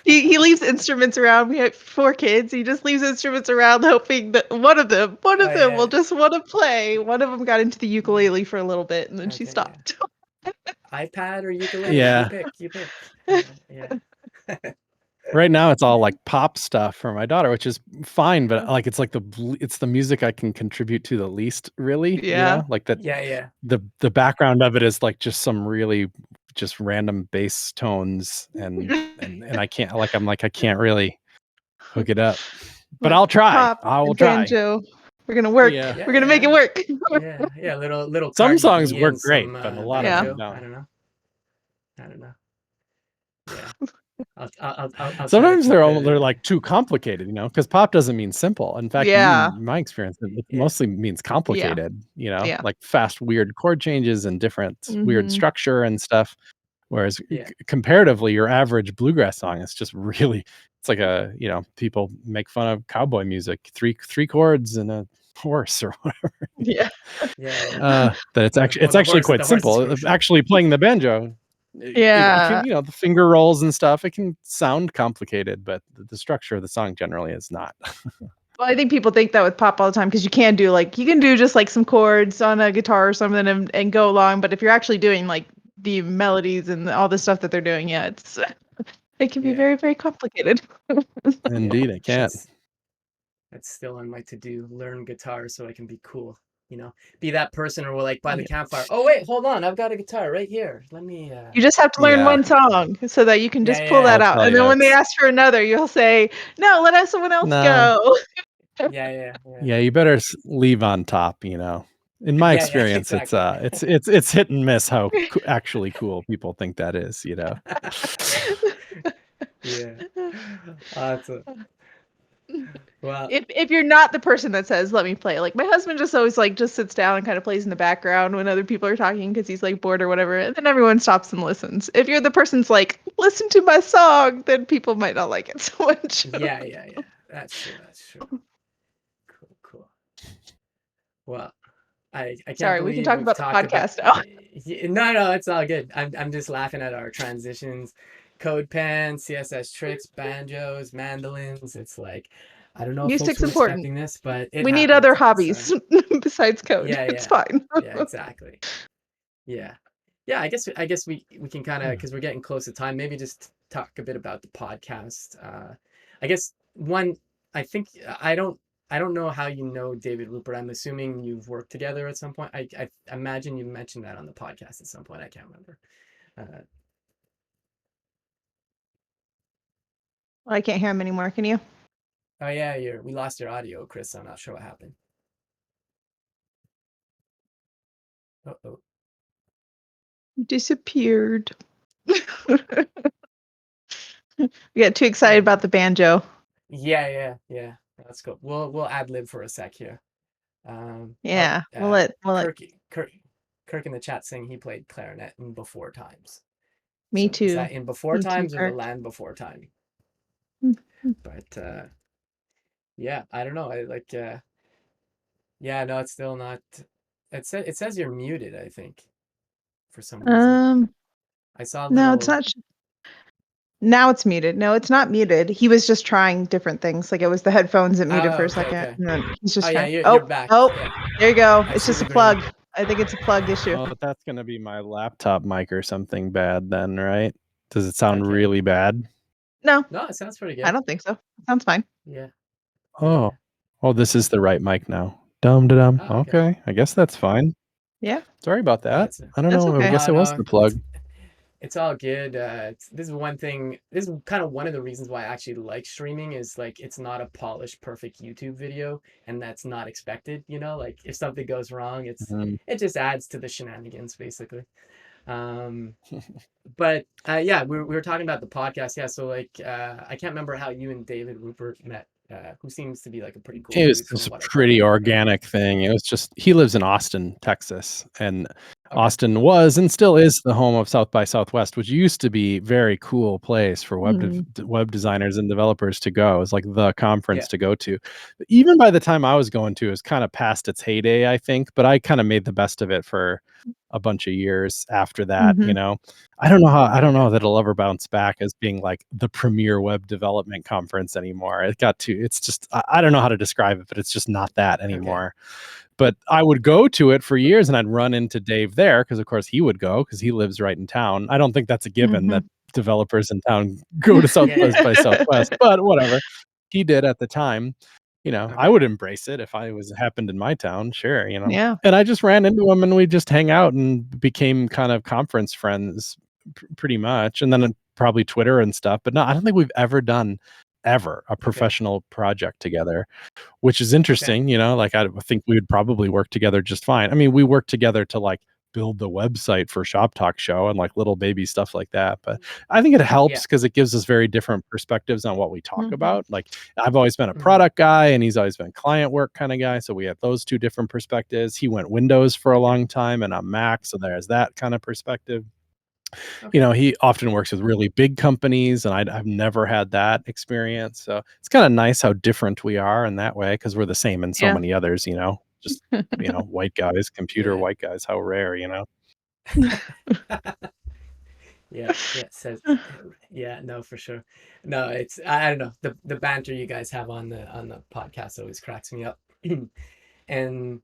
B: He leaves instruments around. We have 4 kids. He just leaves instruments around, hoping that one of them will just want to play. One of them got into the ukulele for a little bit, and then she stopped.
A: iPad or ukulele?
C: Yeah.
A: You pick. Yeah.
C: Right now it's all like pop stuff for my daughter, which is fine, but like it's the music I can contribute to the least, really.
B: Yeah.
C: Like that.
A: Yeah.
C: The background of it is like just some really just random bass tones and I can't I can't really hook it up. But I'll try.
B: Pop
C: I will
B: and
C: try.
B: banjo. We're gonna work.
C: Yeah.
A: Yeah,
B: We're gonna make it work.
A: yeah. Little
C: Some
A: Cardi
C: songs
A: B
C: work
A: and
C: great,
A: some
C: but a lot of
B: Yeah.
C: them
A: banjo. I
C: don't.
A: don't know. Yeah. I'll try to
C: Sometimes
A: keep
C: they're
A: the
C: like too complicated, because pop doesn't mean simple. In fact,
B: Yeah.
C: in my experience, it
A: Yeah.
C: mostly means complicated,
B: Yeah.
C: like fast, weird chord changes and different weird
B: Mhm.
C: structure and stuff. Whereas
A: Yeah.
C: comparatively, your average bluegrass song is just really, it's like people make fun of cowboy music, three chords and a horse or whatever.
B: Yeah.
A: Yeah.
C: That it's
A: Well,
C: actually
A: the
C: quite
A: horse is
C: simple.
A: crucial.
C: Actually playing the banjo, it can,
B: Yeah.
C: the finger rolls and stuff, it can sound complicated, but the structure of the song generally is not.
B: Well, I think people think that with pop all the time because you can do just like some chords on a guitar or something and go along. But if you're actually doing like the melodies and all the stuff that they're doing, it can be
A: Yeah.
B: very, very complicated.
C: Indeed, it can.
A: That's still on my to-do. Learn guitar so I can be cool. Be that person or like by the campfire. Oh wait, hold on. I've got a guitar right here. Let me
B: You just have to learn
C: Yeah.
B: one song so that you can just pull that
C: I'll
B: out.
C: tell
B: And then
C: you,
B: when they
C: it's
B: ask for another, you'll say, "No, let someone else
C: no.
B: go."
A: Yeah.
C: Yeah, you better leave on top. In my
A: Yeah,
C: experience,
A: exactly.
C: it's hit and miss how actually cool people think that is.
A: Yeah. Awesome. Well,
B: If you're not the person that says, "Let me play," like my husband just always like just sits down and kind of plays in the background when other people are talking because he's like bored or whatever, and then everyone stops and listens. If you're the person's like, "Listen to my song," then people might not like it so much.
A: yeah. That's true. Cool. Well, I can't
B: Sorry, we can
A: believe
B: talk
A: we've
B: about the
A: talked about.
B: podcast now.
A: No, it's all good. I'm just laughing at our transitions, Codepen, CSS tricks, banjos, mandolins. It's like, I don't know if folks
B: Music's
A: were
B: important.
A: expecting this, but it
B: We need other
A: happened. So
B: hobbies besides code. It's fine.
A: yeah, exactly. Yeah. I guess we can kind of, because we're getting close to time, maybe just talk a bit about the podcast. I guess I think I don't know how you know David Rupert. I'm assuming you've worked together at some point. I imagine you mentioned that on the podcast at some point. I can't remember.
B: I can't hear him anymore. Can you?
A: Oh yeah, we lost your audio, Chris. So I'm not sure what happened. Uh-oh.
B: Disappeared. We got too excited about the banjo.
A: Yeah. That's cool. We'll ad lib for a sec here.
B: Yeah,
A: Kirk, Kirk in the chat saying he played clarinet in Before Times.
B: Me
A: So is
B: too.
A: that in Before
B: Me too,
A: Times or The
B: Kirk.
A: Land Before Time?
B: Mhm.
A: But yeah, I don't know. Yeah, no, it's still not. It says you're muted, I think, for some reason. I saw a
B: No, it's
A: little.
B: not. Now it's muted. No, it's not muted. He was just trying different things. Like it was the headphones that muted
A: Oh,
B: for a
A: okay,
B: second.
A: okay.
B: And then he's just
A: Oh yeah,
B: trying.
A: you're back.
B: Oh,
A: Yeah,
B: there you go.
A: I
B: It's
A: see
B: just
A: the
B: a
A: green.
B: plug. I think it's a plug issue.
C: Oh, but that's gonna be my laptop mic or something bad then, right? Does it sound
A: Okay.
C: really bad?
B: No,
A: No, it sounds pretty good.
B: I don't think so. It sounds fine.
A: Yeah.
C: Oh, this is the right mic now. Dum.
A: Oh, okay.
C: Okay, I guess that's fine.
B: Yeah.
C: Sorry about that.
A: That's
C: I don't
B: That's
C: know. I
B: okay.
C: guess it was the plug.
A: It's all good. This is one thing. This is kind of one of the reasons why I actually like streaming is like it's not a polished, perfect YouTube video, and that's not expected. Like if something goes wrong, it just adds to the shenanigans, basically. But yeah, we were talking about the podcast. Yeah, so like I can't remember how you and David Rupert met. Who seems to be like a pretty cool
C: It was
A: dude
C: just
A: from
C: a
A: what I've heard.
C: pretty organic thing. It was just he lives in Austin, Texas, and
A: Okay.
C: Austin was and still is the home of South by Southwest, which used to be very cool place for web designers and developers to go. It was like the conference to go to. Even by the time I was going to, it was kind of past its heyday, I think, but I kind of made the best of it for a bunch of years after that. I don't know that it'll ever bounce back as being like the premier web development conference anymore. It's just I don't know how to describe it, but it's just not that anymore. But I would go to it for years and I'd run into Dave there because of course he would go because he lives right in town. I don't think that's a given that developers in town go to South by Southwest, but whatever. He did at the time. I would embrace it if I happened in my town, sure,
B: Yeah.
C: And I just ran into him and we just hang out and became kind of conference friends pretty much, and then probably Twitter and stuff. But no, I don't think we've ever done a professional project together, which is
A: Okay.
C: interesting. Like I think we would probably work together just fine. I mean, we work together to like build the website for Shop Talk Show and like little baby stuff like that. But I think it helps
A: Yeah.
C: because it gives us very different perspectives on what we talk
B: Mhm.
C: about. Like I've always been a
A: Mhm.
C: product guy and he's always been a client work kind of guy. So we have those two different perspectives. He went Windows for a
A: Okay.
C: long time and I'm Mac. So there's that kind of perspective.
A: Okay.
C: He often works with really big companies, and I've never had that experience. So it's kind of nice how different we are in that way because we're the same in so
B: Yeah.
C: many others. Just white guys, computer
A: Yeah.
C: white guys. How rare,
A: Yeah, says yeah, no, for sure. No, it's I don't know. The banter you guys have on the podcast always cracks me up. And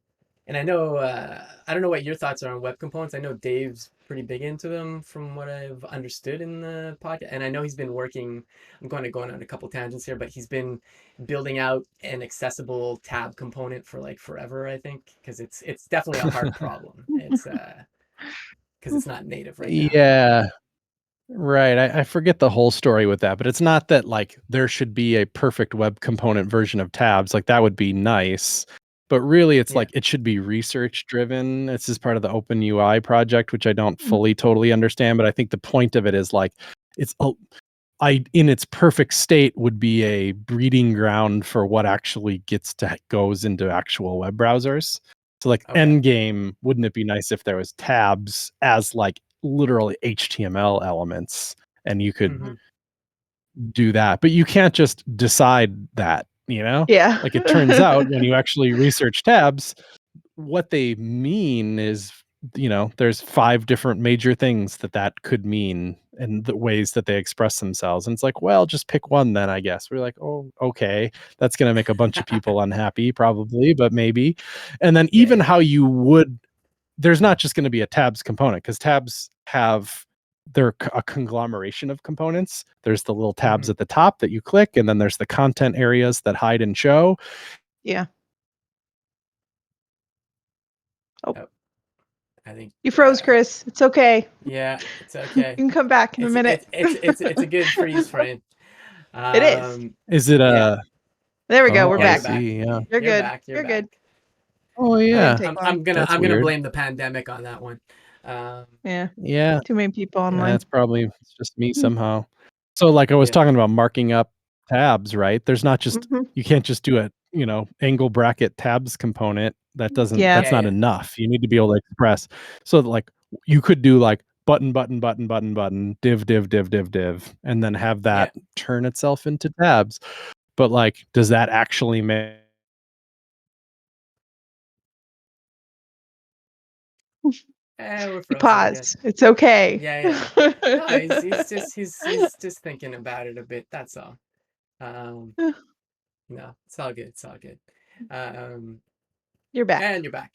A: I know I don't know what your thoughts are on web components. I know Dave's pretty big into them from what I've understood in the podcast. And I know he's been working, I'm going to go on a couple tangents here, but he's been building out an accessible tab component for like forever, I think, because it's definitely a hard problem. It's because it's not native right now.
C: Yeah. Right. I forget the whole story with that, but it's not that like there should be a perfect web component version of tabs. Like that would be nice. But really it's
A: Yeah.
C: like it should be research driven. This is part of the Open UI project, which I don't
B: Mhm.
C: fully totally understand, but I think the point of it is like it's in its perfect state would be a breeding ground for what actually goes into actual web browsers. So like
A: Okay.
C: end game, wouldn't it be nice if there was tabs as like literally HTML elements and you could
A: Hmm.
C: do that, but you can't just decide that,
B: Yeah.
C: like it turns out when you actually research tabs, what they mean is, there's 5 different major things that could mean and the ways that they express themselves. And it's like, well, just pick one then, I guess. We're like, oh, okay. That's going to make a bunch of people unhappy, probably, but maybe. And then
A: Yeah,
C: even
A: yeah.
C: how there's not just going to be a tabs component because tabs they're a conglomeration of components. There's the little tabs
A: Hmm.
C: at the top that you click, and then there's the content areas that hide and show.
B: Yeah. Oh,
A: Oh, I think
B: you froze, Chris. It's okay.
A: yeah, it's
B: You
A: okay.
B: can come back in a minute.
A: It's a good freeze frame.
B: It is.
C: Is it
A: Yeah,
B: There we go.
C: oh,
B: We're
A: yeah,
C: I
A: you're
B: back.
A: back.
C: see. Yeah.
B: You're
A: You're
B: good.
A: back. You're
B: You're good.
A: back.
C: Oh,
B: It
C: yeah.
B: didn't take long.
A: I'm gonna
C: That's
A: I'm gonna
C: weird.
A: blame the pandemic on that one. Um,
B: Yeah.
C: Yeah.
B: Too many people
C: Yeah,
B: online.
C: it's just me
B: Mm.
C: somehow. So like I was
A: yeah,
C: talking about marking up tabs, right? There's not just
B: Mhm.
C: you can't just do a, angle bracket tabs component.
B: Yeah.
C: That's
A: yeah,
C: not
A: yeah,
C: enough. You need to be able to express. So like you could do like button, button, button, button, button, div, div, div, div, div, and then have
A: yeah.
C: that turn itself into tabs. But like, does that actually make
A: We're
B: You
A: frozen again.
B: paused. It's okay.
A: Yeah, yeah. No, he's just thinking about it a bit. That's all. Um, no, it's all good. It's all good. Um,
B: You're back.
A: and you're back.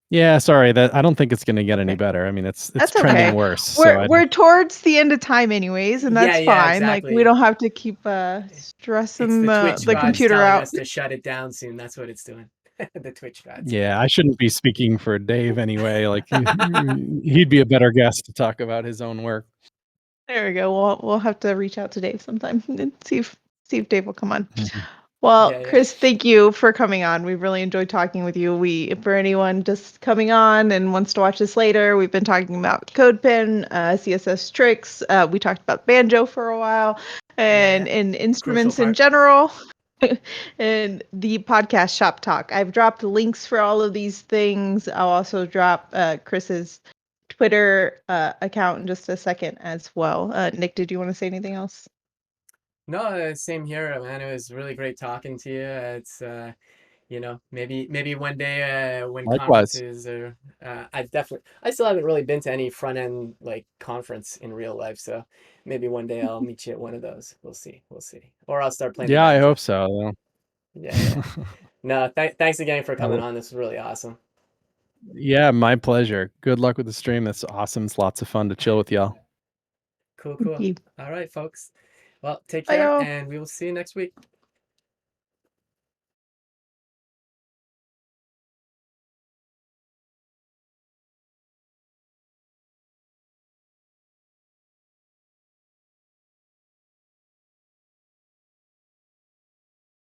C: Yeah, sorry, that I don't think it's gonna get any
A: Okay.
C: better. I mean, it's
B: That's
C: trending
B: okay.
C: worse. So
B: We're
C: I
B: we're towards the end of time anyways, and
A: Yeah,
B: that's
A: yeah,
B: fine. Like we
A: exactly.
B: don't have to keep
A: It's
B: stressing
A: the
B: the
A: Twitch
B: the
A: gods
B: computer
A: telling
B: out.
A: us to shut it down soon. That's what it's doing. The Twitch gods.
C: Yeah, I shouldn't be speaking for Dave anyway. Like he'd be a better guest to talk about his own work.
B: There we go. We'll have to reach out to Dave sometime and see if Dave will come on.
C: Mhm.
B: Well,
A: Yeah, yeah.
B: Chris, thank you for coming on. We really enjoyed talking with you. For anyone just coming on and wants to watch this later, we've been talking about Codepen, CSS tricks. We talked about banjo for a while,
A: Yeah,
B: and
A: crucial
B: instruments in
A: part.
B: general. And the podcast Shop Talk. I've dropped links for all of these things. I'll also drop Chris's Twitter account in just a second as well. Nick, did you want to say anything else?
A: No, same here, man. It was really great talking to you. It's maybe one day when
C: Likewise.
A: conferences are I still haven't really been to any front end like conference in real life, so maybe one day I'll meet you at one of those. We'll see. We'll see. Or I'll start playing the
C: Yeah, I
A: banjo.
C: hope so.
A: Yeah, yeah. No, thanks again for coming
C: Oh,
A: on. This was really awesome.
C: yeah, my pleasure. Good luck with the stream. That's awesome. It's lots of fun to chill with y'all.
A: Cool,
B: Thank
A: cool.
B: you.
A: All right, folks. Well, take
B: Bye,
A: care
B: y'all.
A: and we will see you next week.